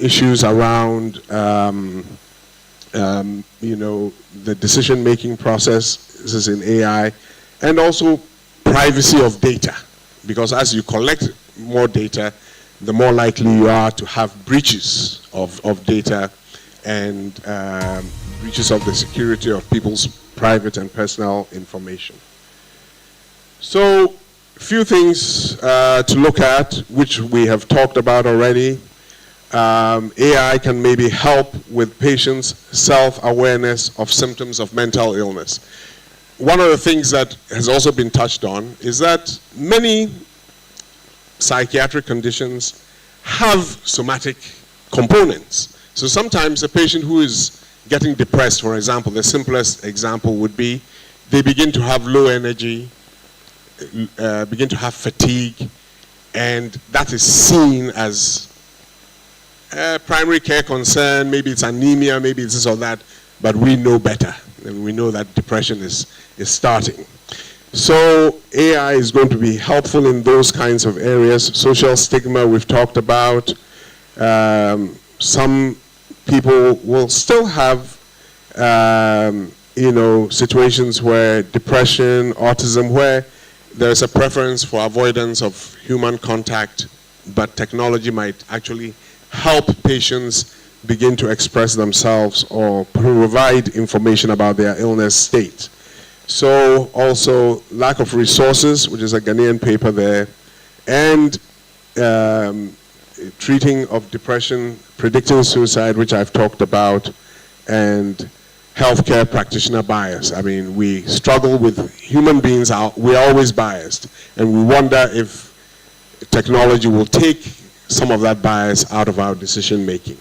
issues around you know, the decision-making processes in AI, and also privacy of data, because as you collect more data, the more likely you are to have breaches of data and breaches of the security of people's private and personal information. So, a few things to look at, which we have talked about already. AI can maybe help with patients' self-awareness of symptoms of mental illness. One of the things that has also been touched on is that many psychiatric conditions have somatic components. So sometimes a patient who is getting depressed, for example, the simplest example would be they begin to have low energy, begin to have fatigue, and that is seen as a primary care concern. Maybe it's anemia, maybe it's this or that, but we know better, and we know that depression is starting. So AI is going to be helpful in those kinds of areas. Social stigma we've talked about. Some people will still have situations where depression, autism, where there's a preference for avoidance of human contact, but technology might actually help patients begin to express themselves or provide information about their illness state. So also lack of resources, which is a Ghanaian paper there, and treating of depression, predicting suicide, which I've talked about, and healthcare practitioner bias. I mean, we struggle with human beings, we're always biased, and we wonder if technology will take some of that bias out of our decision making.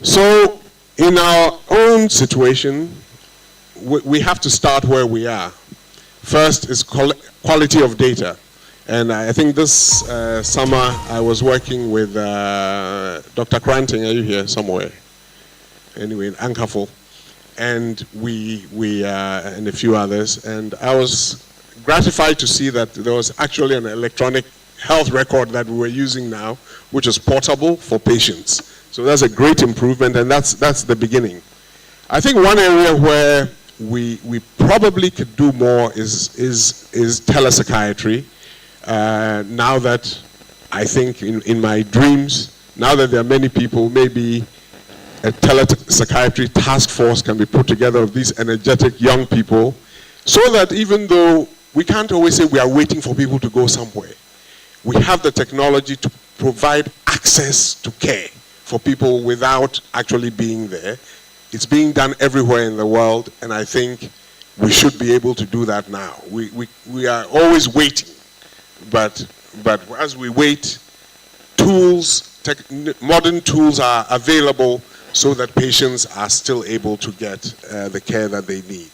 So in our own situation, we have to start where we are. First is quality of data. And I think this summer I was working with Dr. Cranting, are you here somewhere? Anyway, in Ankafo. And we and a few others. And I was gratified to see that there was actually an electronic health record that we were using now, which is portable for patients. So that's a great improvement, and that's the beginning. I think one area where we probably could do more is telepsychiatry. Now that I think in my dreams, now that there are many people, maybe a telepsychiatry task force can be put together of these energetic young people, so that even though we can't always say we are waiting for people to go somewhere, we have the technology to provide access to care for people without actually being there. It's being done everywhere in the world, and I think we should be able to do that now. We are always waiting, but as we wait, modern tools are available so that patients are still able to get the care that they need.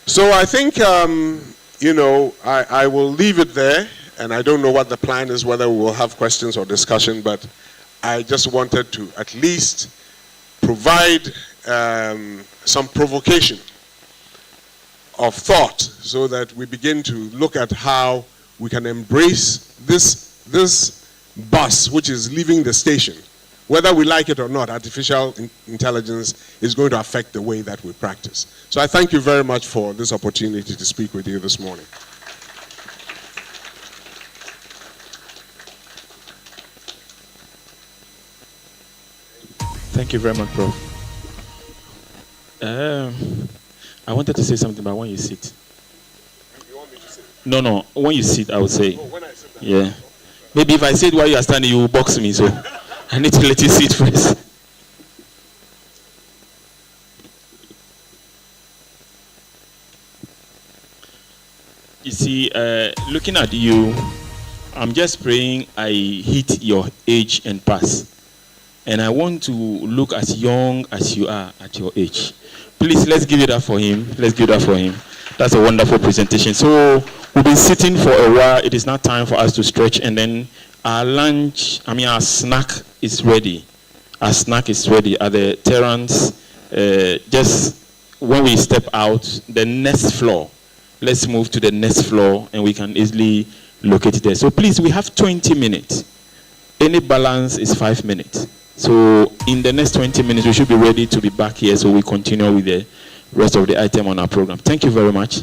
So I think, I will leave it there, and I don't know what the plan is, whether we will have questions or discussion, but I just wanted to at least provide some provocation of thought so that we begin to look at how we can embrace this bus which is leaving the station. Whether we like it or not, artificial intelligence is going to affect the way that we practice. So I thank you very much for this opportunity to speak with you this morning. Thank you very much, Prof. I wanted to say something, but when you sit. You want me to sit? No, when you sit, I would say. Oh, when I sit down. Yeah. Maybe if I sit while you are standing, you will box me, so I need to let you sit first. You see, looking at you, I'm just praying I hit your age and pass. And I want to look as young as you are at your age. Please, let's give it up for him. Let's give it up for him. That's a wonderful presentation. So we've been sitting for a while. It is now time for us to stretch. And then our snack is ready. Our snack is ready at the Terrans. Just when we step out, the next floor. Let's move to the next floor, and we can easily locate it there. So please, we have 20 minutes. Any balance is 5 minutes. So in the next 20 minutes, we should be ready to be back here so we continue with the rest of the item on our program. Thank you very much.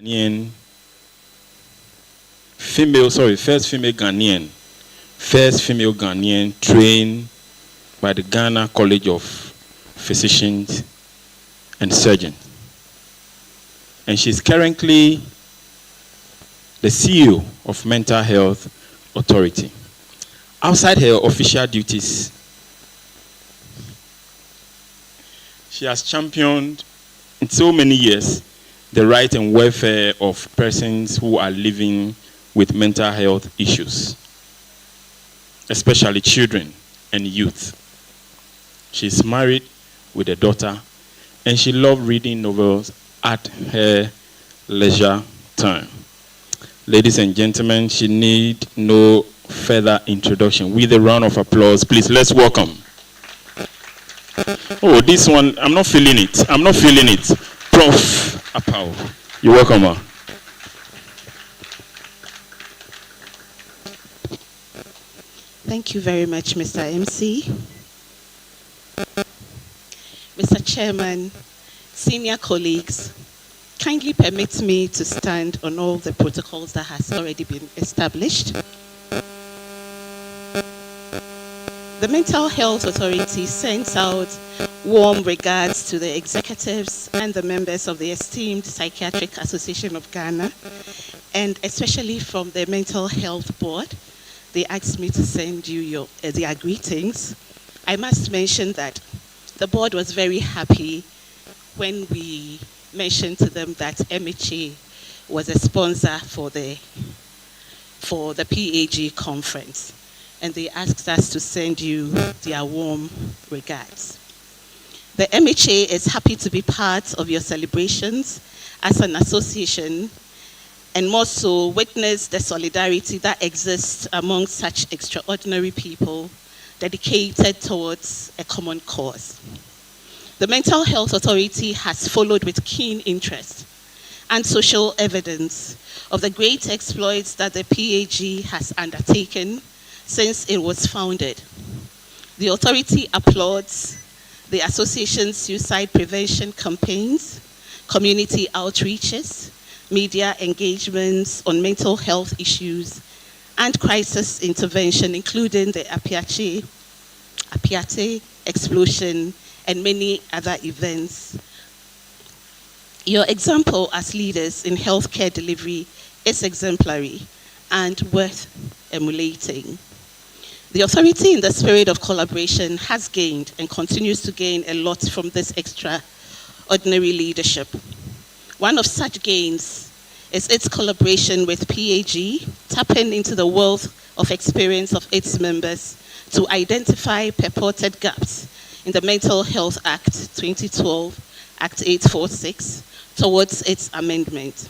Ghanaian first female Ghanaian trained by the Ghana College of Physicians and Surgeons. And she's currently the CEO of Mental Health Authority. Outside her official duties, she has championed in so many years the right and welfare of persons who are living with mental health issues, especially children and youth. She's married with a daughter, and she loves reading novels at her leisure time. Ladies and gentlemen, she needs no further introduction. With a round of applause, please, let's welcome. Oh, this one, I'm not feeling it. Prof. Apau. You're welcome, ma. Thank you very much, Mr. MC. Mr. Chairman, senior colleagues, kindly permit me to stand on all the protocols that has already been established. The Mental Health Authority sends out warm regards to the executives and the members of the esteemed Psychiatric Association of Ghana, and especially from the Mental Health Board. They asked me to send you their greetings. I must mention that the board was very happy when we mentioned to them that MHA was a sponsor for the PAG conference, and they asked us to send you their warm regards. The MHA is happy to be part of your celebrations as an association, and more so witness the solidarity that exists among such extraordinary people dedicated towards a common cause. The Mental Health Authority has followed with keen interest and social evidence of the great exploits that the PAG has undertaken since it was founded. The authority applauds the association's suicide prevention campaigns, community outreaches, media engagements on mental health issues, and crisis intervention, including the Apiate explosion and many other events. Your example as leaders in healthcare delivery is exemplary and worth emulating. The authority, in the spirit of collaboration, has gained and continues to gain a lot from this extraordinary leadership. One of such gains is its collaboration with PAG, tapping into the wealth of experience of its members to identify purported gaps in the Mental Health Act 2012, Act 846, towards its amendment.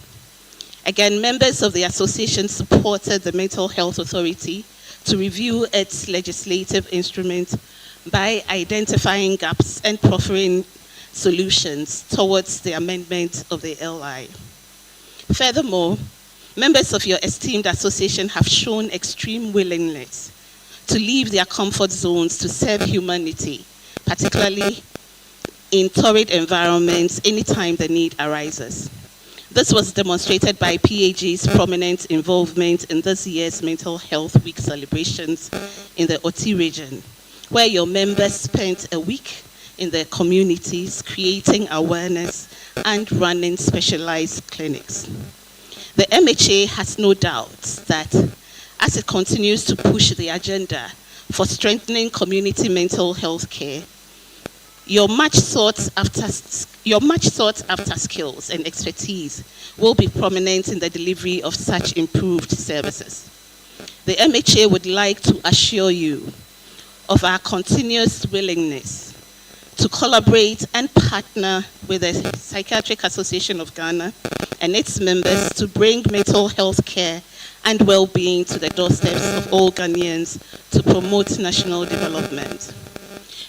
Again, members of the association supported the Mental Health Authority to review its legislative instruments by identifying gaps and proffering solutions towards the amendment of the LI. Furthermore, members of your esteemed association have shown extreme willingness to leave their comfort zones to serve humanity, particularly in torrid environments anytime the need arises. This was demonstrated by PAG's prominent involvement in this year's Mental Health Week celebrations in the Oti region, where your members spent a week in their communities creating awareness and running specialized clinics. The MHA has no doubt that as it continues to push the agenda for strengthening community mental health care, your much sought after skills and expertise will be prominent in the delivery of such improved services. The MHA would like to assure you of our continuous willingness to collaborate and partner with the Psychiatric Association of Ghana and its members to bring mental health care and well-being to the doorsteps of all Ghanaians to promote national development.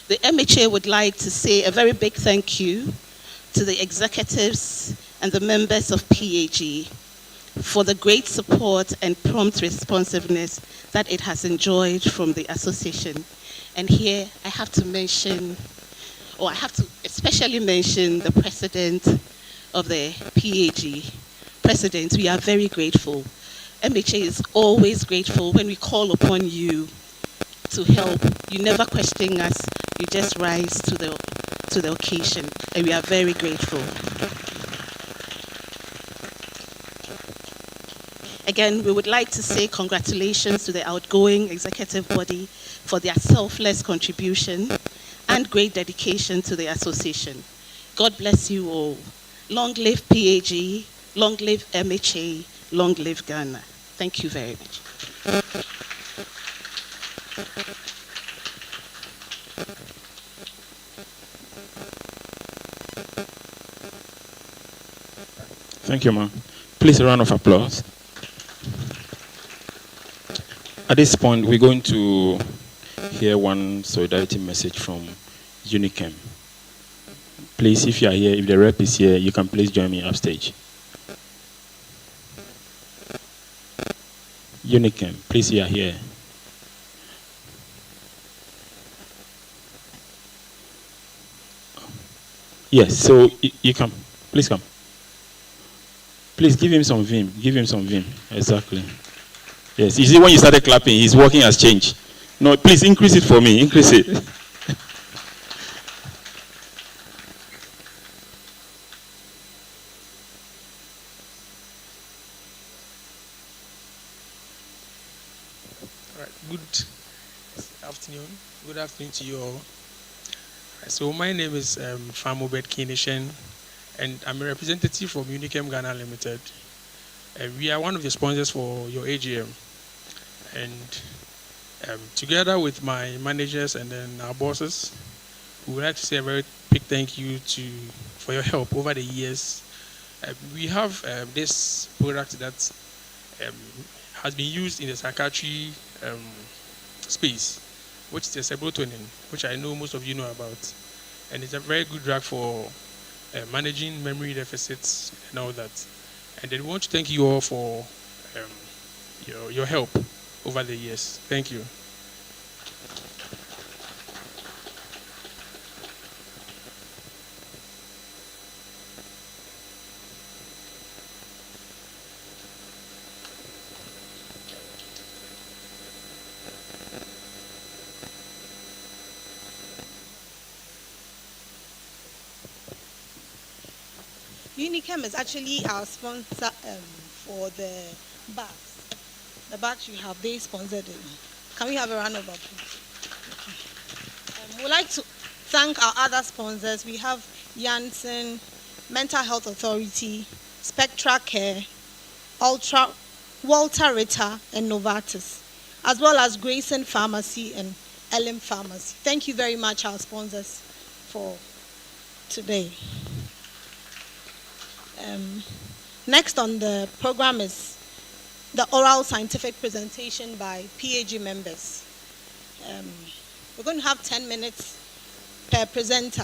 The MHA would like to say a very big thank you to the executives and the members of PAG for the great support and prompt responsiveness that it has enjoyed from the association. And here I have to especially mention the president of the PAG, President, we are very grateful. MHA is always grateful when we call upon you to help. You never question us. You just rise to the occasion, and we are very grateful. Again, we would like to say congratulations to the outgoing executive body for their selfless contribution and great dedication to the association. God bless you all. Long live PAG, long live MHA, long live Ghana. Thank you very much. Thank you, ma'am. Please, a round of applause. At this point, we're going to hear one solidarity message from Unichem. Please, if you are here, if the rep is here, you can please join me upstage. Unichem, please, you are here. Yes, so you come. Please come. Please give him some vim. Give him some vim. Exactly. Yes, you see when you started clapping, his walking has changed. No, please increase it for me. Increase it. All right. Good afternoon. Good afternoon to you all. So my name is Famobet Kinishen, and I'm a representative from Unichem Ghana Limited. We are one of the sponsors for your AGM. And together with my managers and then our bosses, we would like to say a very big thank you for your help over the years. We have this product that has been used in the psychiatry space, which is the serotonin, which I know most of you know about. And it's a very good drug for managing memory deficits and all that. And then we want to thank you all for your help over the years. Thank you. Unichem is actually our sponsor for the bags. The bags you have, they sponsored it. Can we have a round of applause? We'd like to thank our other sponsors. We have Janssen, Mental Health Authority, Spectra Care, Walter Ritter, and Novartis, as well as Grayson Pharmacy and Elim Pharmacy. Thank you very much, our sponsors, for today. Next on the program is the oral scientific presentation by PAG members. We're going to have 10 minutes per presenter.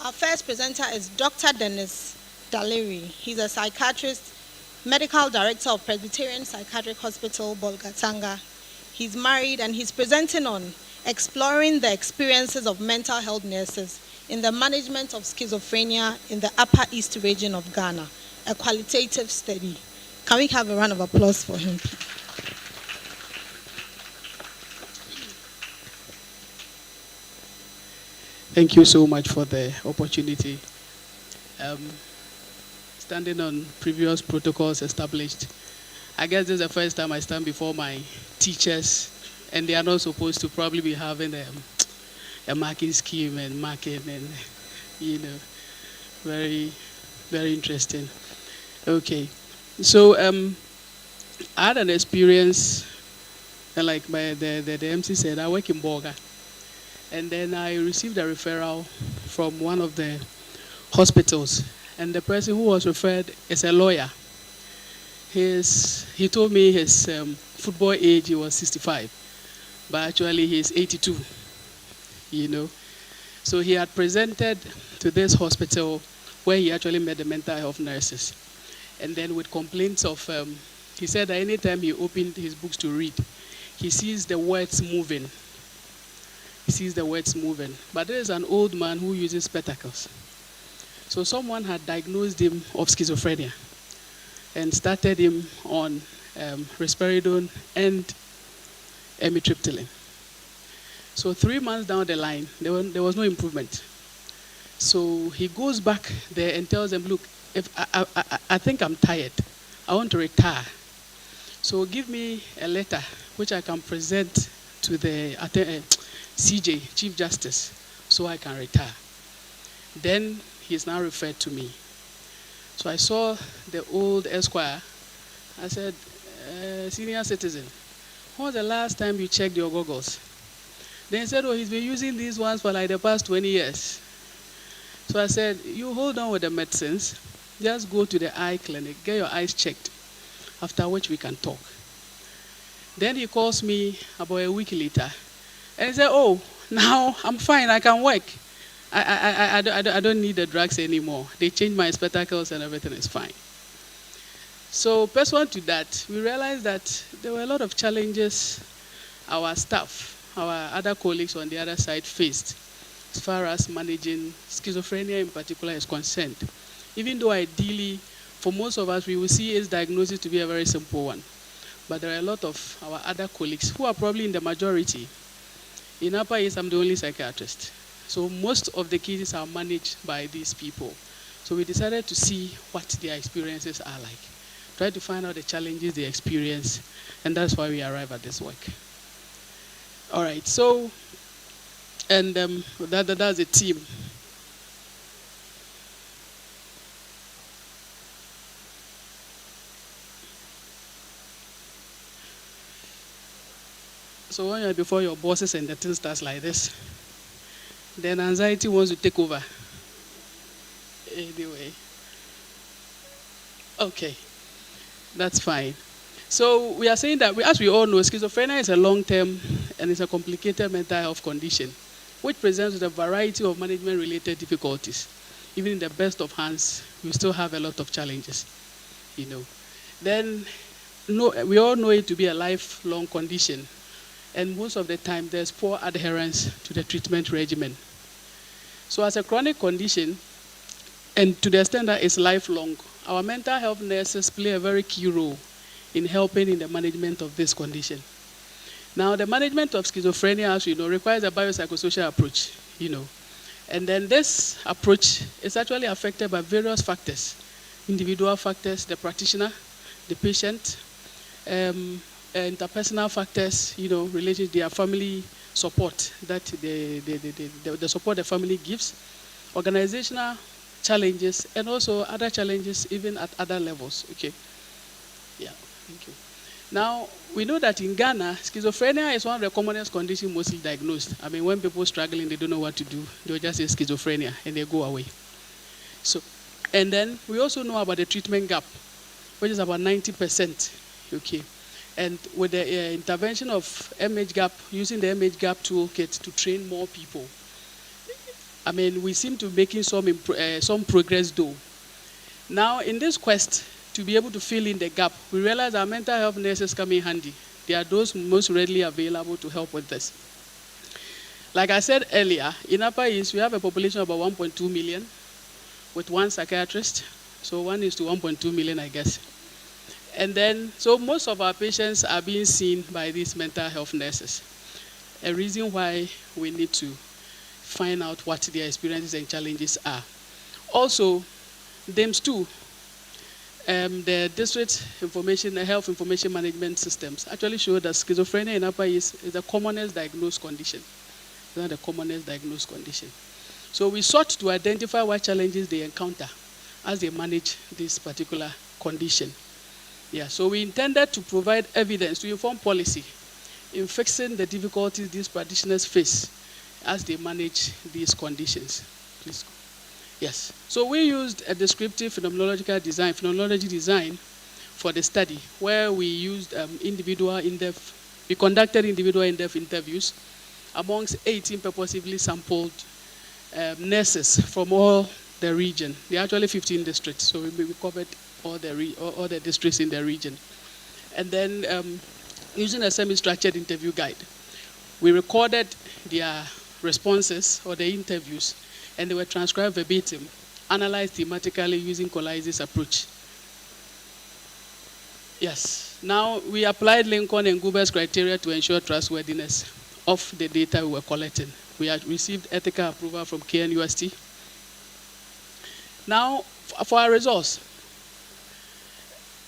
Our first presenter is Dr. Dennis Daleri. He's a psychiatrist, Medical Director of Presbyterian Psychiatric Hospital, Bolgatanga. He's married and he's presenting on exploring the experiences of mental health nurses in the management of schizophrenia in the Upper East region of Ghana, a qualitative study. Can we have a round of applause for him, please? Thank you so much for the opportunity. Standing on previous protocols established, I guess this is the first time I stand before my teachers, and they are not supposed to probably be having a marking scheme and marking, and very, very interesting. Okay, so I had an experience, and like the MC said, I work in Bolga, and then I received a referral from one of the hospitals. And the person who was referred is a lawyer. He told me his football age, he was 65, but actually he's 82, So he had presented to this hospital where he actually met the mental health nurses. And then with complaints of, he said that anytime he opened his books to read, he sees the words moving. He sees the words moving. But there is an old man who uses spectacles. So someone had diagnosed him of schizophrenia and started him on risperidone and amitriptyline. So 3 months down the line, there was no improvement. So he goes back there and tells them, look, if I think I'm tired. I want to retire. So give me a letter which I can present to the CJ, Chief Justice, so I can retire. Then he's now referred to me. So I saw the old Esquire. I said, senior citizen, when was the last time you checked your goggles? Then he said, oh, he's been using these ones for like the past 20 years. So I said, you hold on with the medicines, just go to the eye clinic, get your eyes checked, after which we can talk. Then he calls me about a week later, and he said, oh, now I'm fine, I can work. I don't need the drugs anymore. They changed my spectacles and everything is fine. So pursuant to that, we realized that there were a lot of challenges our staff, our other colleagues on the other side faced as far as managing schizophrenia in particular is concerned. Even though ideally, for most of us, we will see its diagnosis to be a very simple one. But there are a lot of our other colleagues who are probably in the majority. In Upper East, I'm the only psychiatrist. So most of the cases are managed by these people. So we decided to see what their experiences are like. Try to find out the challenges they experience, and that's why we arrive at this work. All right, so, and that's a team. So when you're before your bosses and the thing starts like this, then anxiety wants to take over. Anyway. Okay, that's fine. So we are saying that, as we all know, schizophrenia is a long-term and it's a complicated mental health condition, which presents with a variety of management-related difficulties. Even in the best of hands, we still have a lot of challenges, you know. Then, we all know it to be a lifelong condition, and most of the time, there's poor adherence to the treatment regimen. So as a chronic condition, and to the extent that it's lifelong, our mental health nurses play a very key role in helping in the management of this condition. Now, the management of schizophrenia, as you know, requires a biopsychosocial approach, you know. And then this approach is actually affected by various factors, individual factors, the practitioner, the patient, interpersonal factors, you know, related to their family support, that the support the family gives, organizational challenges, and also other challenges even at other levels. Okay. Yeah, thank you. Now, we know that in Ghana, schizophrenia is one of the commonest conditions mostly diagnosed. I mean, when people are struggling, they don't know what to do, they'll just say schizophrenia, and they go away. So, and then we also know about the treatment gap, which is about 90%, okay. And with the intervention of MHGAP, using the MHGAP toolkit to train more people, I mean, we seem to be making some progress though. Now, in this quest to be able to fill in the gap, we realize our mental health nurses come in handy. They are those most readily available to help with this. Like I said earlier, in Upper East, we have a population of about 1.2 million with one psychiatrist. So 1 is to 1.2 million, I guess. And then, so most of our patients are being seen by these mental health nurses. A reason why we need to find out what their experiences and challenges are. Also, DIMS2, the district health information management systems actually show that schizophrenia in Upper East is the commonest diagnosed condition. It's not the commonest diagnosed condition. So we sought to identify what challenges they encounter as they manage this particular condition. Yeah, so we intended to provide evidence to inform policy in fixing the difficulties these practitioners face as they manage these conditions. Please. Yes. So we used a descriptive phenomenology design for the study, where we used we conducted individual in-depth interviews amongst 18 purposively sampled nurses from all the region. There are actually 15 districts, so we covered all the districts in the region. And then using a semi-structured interview guide, we recorded their responses or their interviews, and they were transcribed verbatim, analyzed thematically using Colysis approach. Yes. Now, we applied Lincoln and Guber's criteria to ensure trustworthiness of the data we were collecting. We had received ethical approval from KNUST. Now, for our results,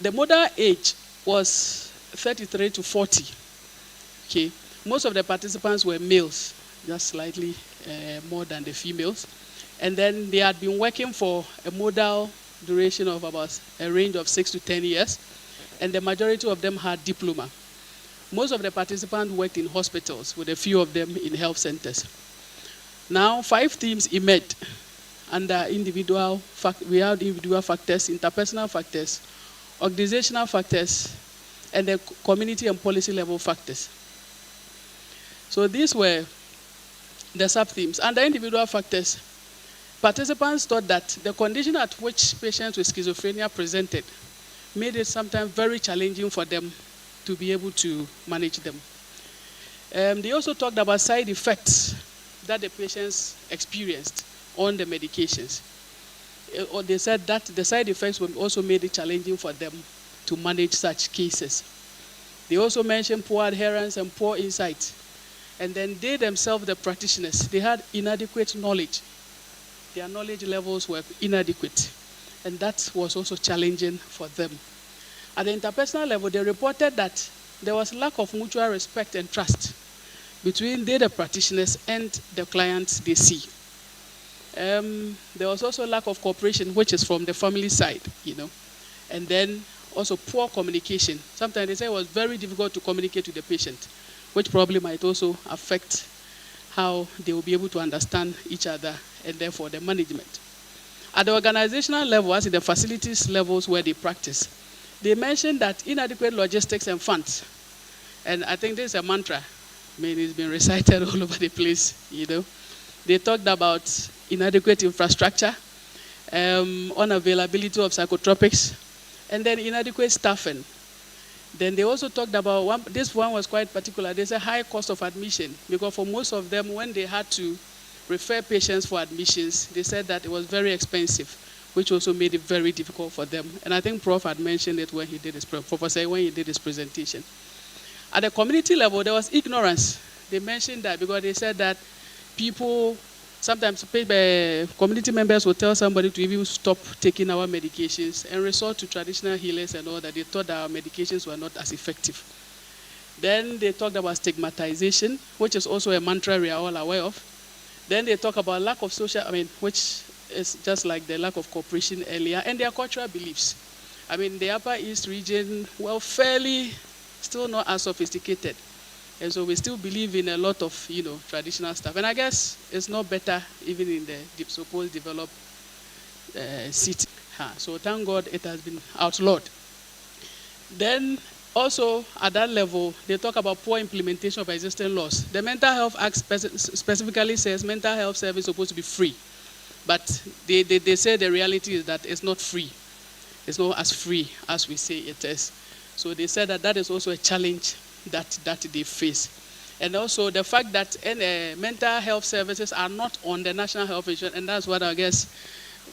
the modal age was 33 to 40. Okay. Most of the participants were males, just slightly more than the females. And then they had been working for a modal duration of about a range of 6 to 10 years. And the majority of them had diploma. Most of the participants worked in hospitals, with a few of them in health centers. Now, 5 themes emerged under individual we have individual factors, interpersonal factors, organizational factors, and the community and policy level factors. So these were the sub-themes. Under individual factors, participants thought that the condition at which patients with schizophrenia presented made it sometimes very challenging for them to be able to manage them. They also talked about side effects that the patients experienced on the medications. Or they said that the side effects also made it challenging for them to manage such cases. They also mentioned poor adherence and poor insight. And then they themselves, the practitioners, they had inadequate knowledge. Their knowledge levels were inadequate. And that was also challenging for them. At the interpersonal level, they reported that there was lack of mutual respect and trust between the practitioners and the clients they see. There was also lack of cooperation, which is from the family side, and then also poor communication. Sometimes they say it was very difficult to communicate with the patient, which probably might also affect how they will be able to understand each other and therefore the management. At the organizational level, as in the facilities levels where they practice, they mentioned that inadequate logistics and funds. And I think this is a mantra. I mean, it's been recited all over the place, They talked about inadequate infrastructure, unavailability of psychotropics, and then inadequate staffing. Then they also talked about, this one was quite particular, there's a high cost of admission, because for most of them, when they had to refer patients for admissions, they said that it was very expensive, which also made it very difficult for them. And I think Prof had mentioned it when he did his, Professor, when he did his presentation. At the community level, there was ignorance. They mentioned that because they said that people, sometimes community members would tell somebody to even stop taking our medications and resort to traditional healers and all that. They thought that our medications were not as effective. Then they talked about stigmatization, which is also a mantra we are all aware of. Then they talk about lack of social, which is just like the lack of cooperation earlier, and their cultural beliefs. The Upper East region, well, fairly still not as sophisticated. And so we still believe in a lot of, traditional stuff. And I guess it's not better even in the supposed developed city. So thank God it has been outlawed. Then also at that level, they talk about poor implementation of existing laws. The Mental Health Act specifically says mental health service is supposed to be free. But they say the reality is that it's not free. It's not as free as we say it is. So they said that is also a challenge that they face. And also the fact that mental health services are not on the National Health Insurance, and that's what I guess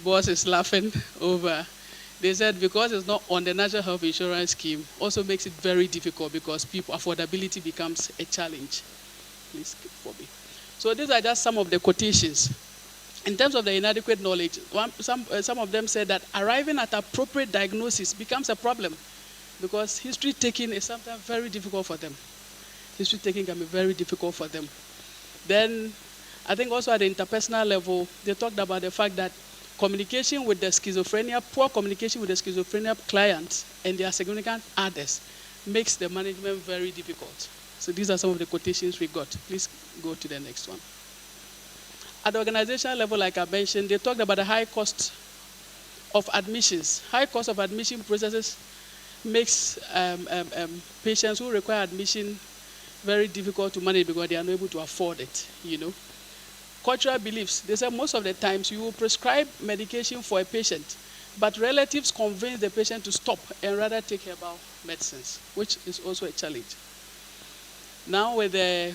boss is laughing over. They said because it's not on the National Health Insurance scheme, also makes it very difficult because affordability becomes a challenge. Please skip for me. So these are just some of the quotations. In terms of the inadequate knowledge, some of them said that arriving at appropriate diagnosis becomes a problem because history taking is sometimes very difficult for them. History taking can be very difficult for them. Then I think also at the interpersonal level, they talked about the fact that communication with the schizophrenia, poor communication with the schizophrenia clients and their significant others makes the management very difficult. So these are some of the quotations we got. Please go to the next one. At the organizational level, like I mentioned, they talked about the high cost of admissions. High cost of admission processes makes patients who require admission very difficult to manage because they are not able to afford it, Cultural beliefs. They say most of the times you will prescribe medication for a patient, but relatives convince the patient to stop and rather take herbal medicines, which is also a challenge. Now with the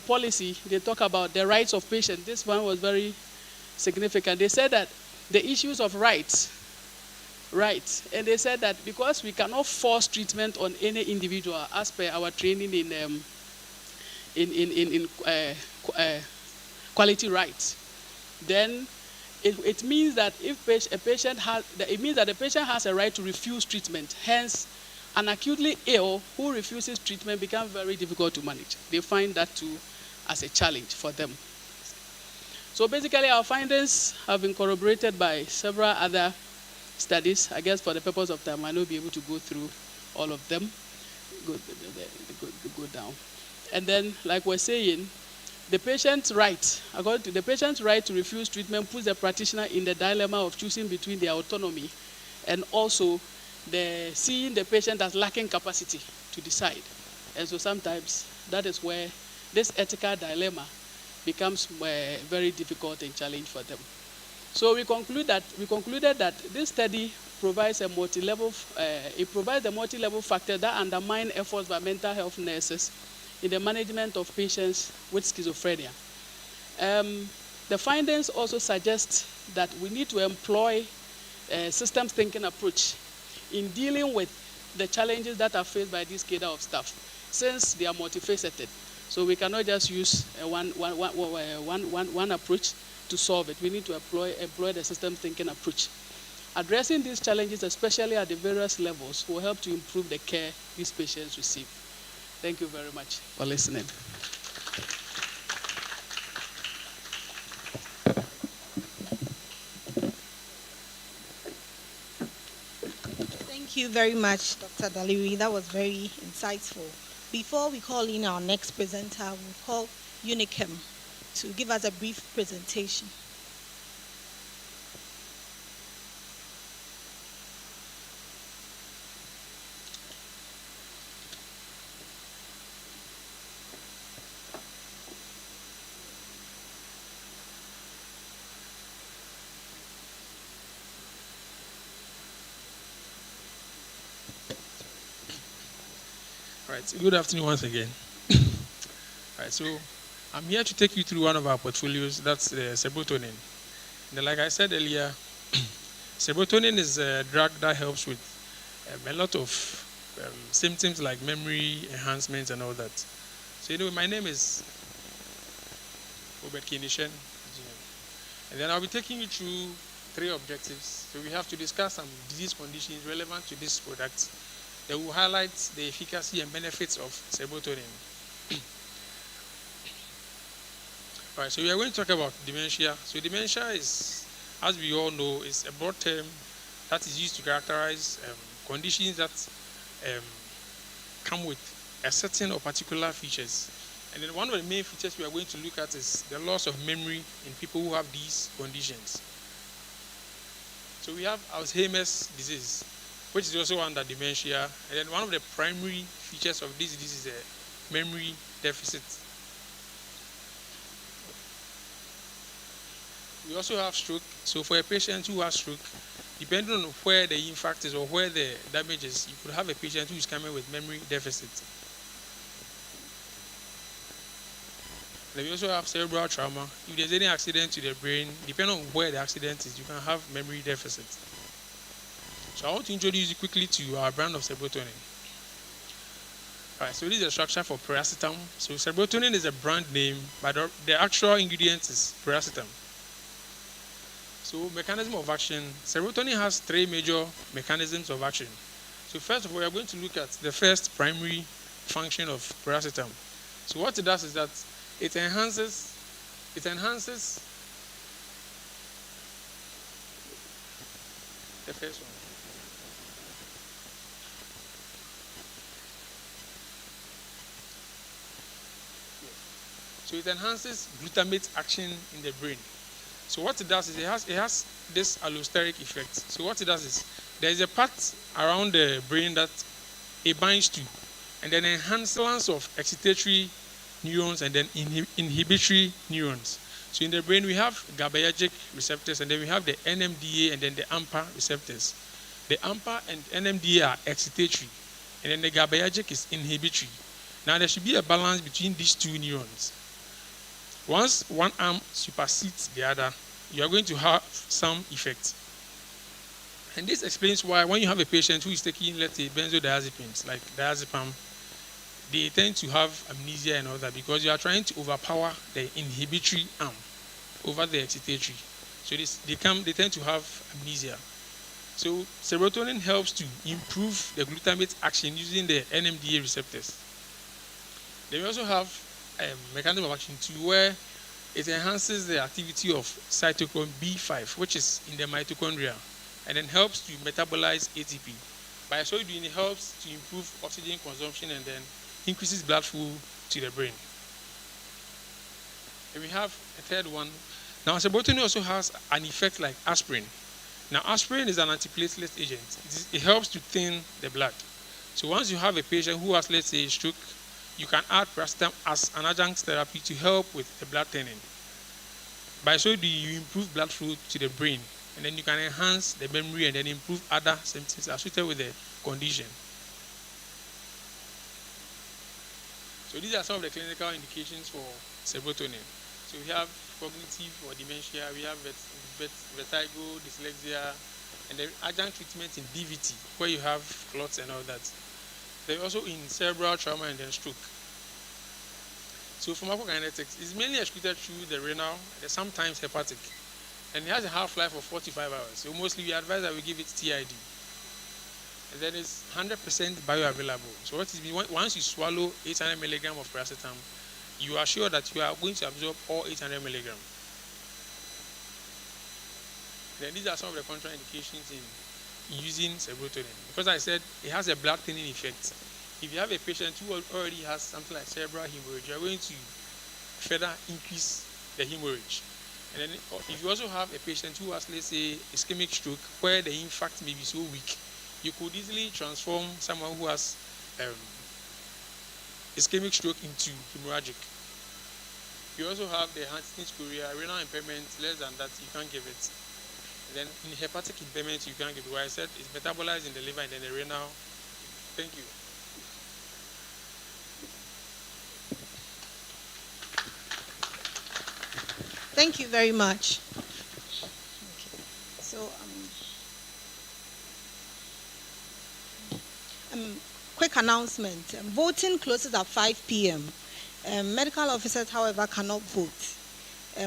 policy, they talk about the rights of patients. This one was very significant. They said that the issues of rights, and they said that because we cannot force treatment on any individual as per our training in quality rights, then it means that if the patient has a right to refuse treatment. Hence, an acutely ill who refuses treatment becomes very difficult to manage. They find that too as a challenge for them. So basically, our findings have been corroborated by several other studies. I guess for the purpose of time, I will not be able to go through all of them. Go down. And then, like we're saying, the patient's right, according to the patient's right to refuse treatment, puts the practitioner in the dilemma of choosing between their autonomy and also seeing the patient as lacking capacity to decide. And so sometimes that is where this ethical dilemma becomes very difficult and challenge for them. So we concluded that this study provides a multi-level factor that undermine efforts by mental health nurses in the management of patients with schizophrenia. The findings also suggest that we need to employ a systems thinking approach in dealing with the challenges that are faced by this cadre of staff, since they are multifaceted. So we cannot just use one approach to solve it. We need to employ the systems thinking approach. Addressing these challenges, especially at the various levels, will help to improve the care these patients receive. Thank you very much for listening. Thank you very much, Dr. Daliri. That was very insightful. Before we call in our next presenter, we'll call Unichem to give us a brief presentation. Good afternoon once again. All right, so I'm here to take you through one of our portfolios, that's serotonin. And like I said earlier, serotonin is a drug that helps with a lot of symptoms like memory enhancements and all that. So my name is Robert Kinishen, and then I'll be taking you through 3 objectives. So we have to discuss some disease conditions relevant to this product. They will highlight the efficacy and benefits of serotonin. All right, so we are going to talk about dementia. So dementia is, as we all know, is a broad term that is used to characterize conditions that come with a certain or particular features. And then one of the main features we are going to look at is the loss of memory in people who have these conditions. So we have Alzheimer's disease, which is also under dementia. And then one of the primary features of this disease is a memory deficit. We also have stroke. So for a patient who has stroke, depending on where the infarct is or where the damage is, you could have a patient who is coming with memory deficit. Then we also have cerebral trauma. If there's any accident to the brain, depending on where the accident is, you can have memory deficit. So I want to introduce you quickly to our brand of serotonin. All right, so this is the structure for piracetam. So serotonin is a brand name, but the actual ingredient is piracetam. So mechanism of action, serotonin has 3 major mechanisms of action. So first of all, we are going to look at the first primary function of piracetam. So what it does is that it enhances the first one. So it enhances glutamate action in the brain. So what it does is it has this allosteric effect. So what it does is there is a part around the brain that it binds to, and then enhances of excitatory neurons and then inhibitory neurons. So in the brain, we have GABAergic receptors, and then we have the NMDA and then the AMPA receptors. The AMPA and NMDA are excitatory, and then the GABAergic is inhibitory. Now, there should be a balance between these two neurons. Once one arm supersedes the other, you are going to have some effect. And this explains why when you have a patient who is taking, let's say, benzodiazepines, like diazepam, they tend to have amnesia and all that because you are trying to overpower the inhibitory arm over the excitatory. So they tend to have amnesia. So serotonin helps to improve the glutamate action using the NMDA receptors. Then we also have a mechanism of action too, where it enhances the activity of cytochrome B5, which is in the mitochondria, and then helps to metabolize ATP. By so doing, it helps to improve oxygen consumption and then increases blood flow to the brain. And we have a third one. Now, serotonin also has an effect like aspirin. Now, aspirin is an antiplatelet agent. It helps to thin the blood. So once you have a patient who has, let's say, a stroke, you can add paracetamol as an adjunct therapy to help with the blood thinning. By so doing, you improve blood flow to the brain, and then you can enhance the memory and then improve other symptoms associated with the condition. So these are some of the clinical indications for serotonin. So we have cognitive or dementia, we have vertigo, dyslexia, and the adjunct treatment in DVT, where you have clots and all that. They're also in cerebral trauma and then stroke. So pharmacokinetics is mainly excreted through the renal and sometimes hepatic. And it has a half-life of 45 hours. So mostly we advise that we give it TID. And then it's 100% bioavailable. So what is once you swallow 800 milligram of paracetamol, you are sure that you are going to absorb all 800 milligram. Then these are some of the contraindications in using serotonin. Because I said it has a blood thinning effect. If you have a patient who already has something like cerebral hemorrhage, you are going to further increase the hemorrhage. And then if you also have a patient who has, let's say, ischemic stroke, where the infarct may be so weak, you could easily transform someone who has ischemic stroke into hemorrhagic. You also have the Huntington's chorea, renal impairment, less than that, you can't give it. And then in hepatic impairment, you can't give it. What I said is metabolized in the liver and then the renal. Thank you. Thank you very much. So, quick announcement. Voting closes at 5 p.m. Medical officers, however, cannot vote.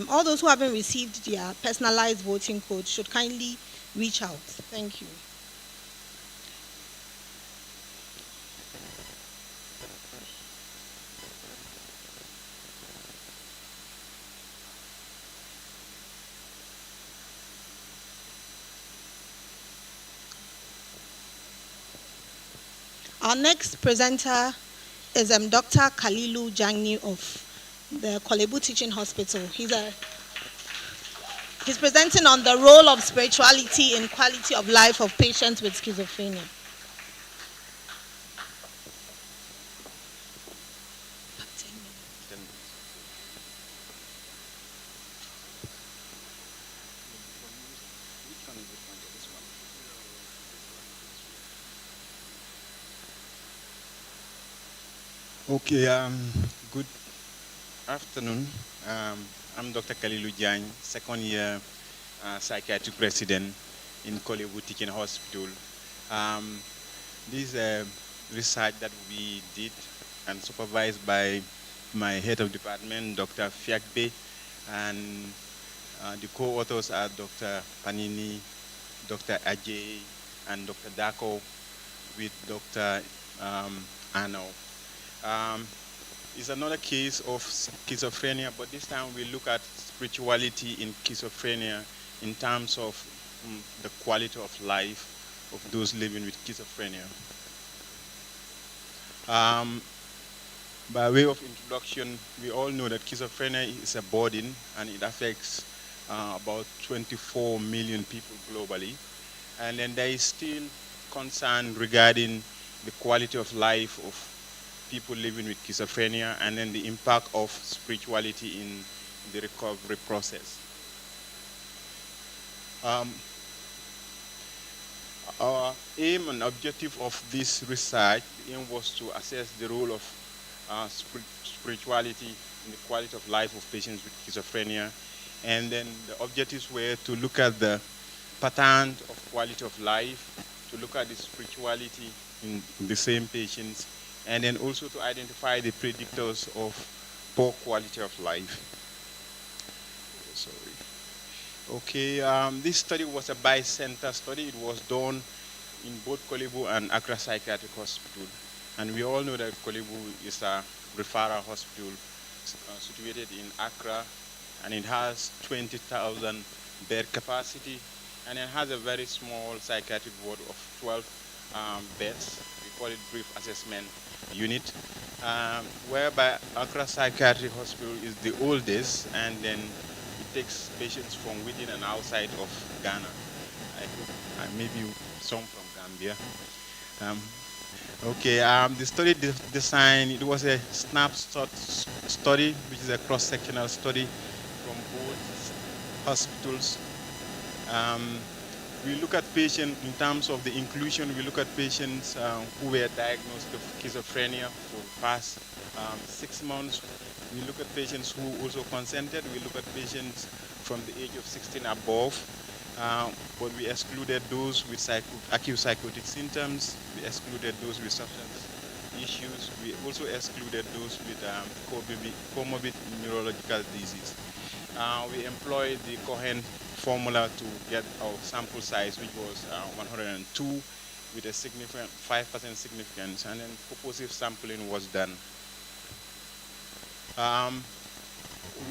All those who haven't received their personalized voting code should kindly reach out. Thank you. Our next presenter is Dr. Kalilu Jangni of the Kolebu Teaching Hospital. He's presenting on the role of spirituality in quality of life of patients with schizophrenia. Okay, good afternoon. I'm Dr. Kalilu Jang, second year psychiatric resident in Kolebu Teaching Hospital. This research that we did and supervised by my head of department, Dr. Fiakbe, and the co-authors are Dr. Panini, Dr. Ajay, and Dr. Dako with Dr. Ano. It's another case of schizophrenia, but this time we look at spirituality in schizophrenia in terms of the quality of life of those living with schizophrenia. By way of introduction, we all know that schizophrenia is a burden and it affects about 24 million people globally. And then there is still concern regarding the quality of life of people living with schizophrenia and then the impact of spirituality the recovery process. Our aim and objective of this research, the aim was to assess the role of spirituality in the quality of life of patients with schizophrenia. And then the objectives were to look at the pattern of quality of life, to look at the spirituality in the same patients, and then also to identify the predictors of poor quality of life. Sorry. Okay, this study was a bi-center study. It was done in both Korle Bu and Accra Psychiatric Hospital. And we all know that Korle Bu is a referral hospital situated in Accra, and it has 20,000 bed capacity, and it has a very small psychiatric ward of 12 beds. We call it brief assessment unit, whereby Accra Psychiatric Hospital is the oldest, and then it takes patients from within and outside of Ghana. I hope maybe some from Gambia. The study design, it was a snapshot study, which is a cross-sectional study from both hospitals. We look at patients in terms of the inclusion. We look at patients who were diagnosed with schizophrenia for the past 6 months. We look at patients who also consented. We look at patients from the age of 16 above. But we excluded those with acute psychotic symptoms. We excluded those with substance issues. We also excluded those with comorbid neurological disease. We employed the Cohen formula to get our sample size, which was 102 with a significant 5% significance, and then purposive sampling was done.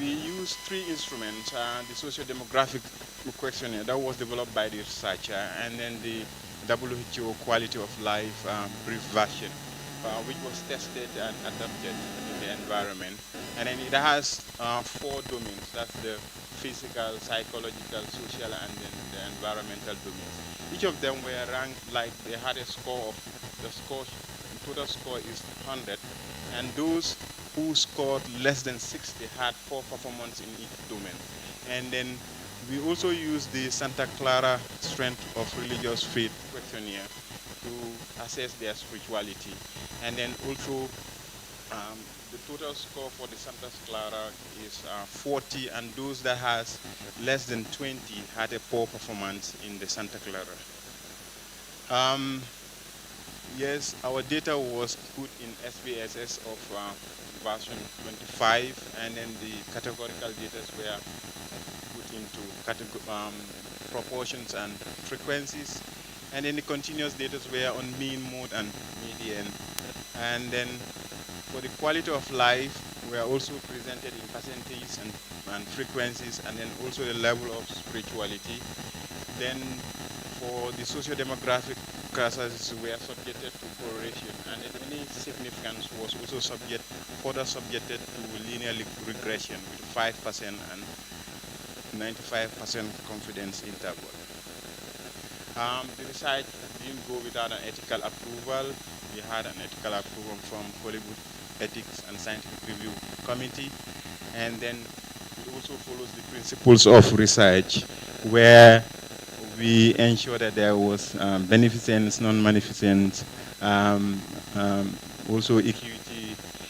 We used 3 instruments, the socio-demographic questionnaire that was developed by the researcher, and then the WHO quality of life brief version, which was tested and adapted in the environment. And then it has 4 domains. That's the physical, psychological, social, and then the environmental domains. Each of them were ranked like they had a score of, the total score is 100, and those who scored less than 60 had poor performance in each domain. And then we also used the Santa Clara Strength of Religious Faith questionnaire to assess their spirituality. And then also the total score for the Santa Clara is 40, and those that has less than 20 had a poor performance in the Santa Clara. Yes, our data was put in SPSS of version 25, and then the categorical data were put into proportions and frequencies, and then the continuous data were on mean, mode, and median. And then for the quality of life, we are also presented in percentages and frequencies, and then also the level of spirituality. Then for the socio-demographic classes, we are subjected to correlation, and any significance was also further subjected to linear regression with 5% and 95% confidence interval. The research didn't go without an ethical approval. We had an ethical approval from Korle Bu Ethics and Scientific Review Committee, and then it also follows the principles of research, where we ensure that there was beneficence, non-beneficence, also EQ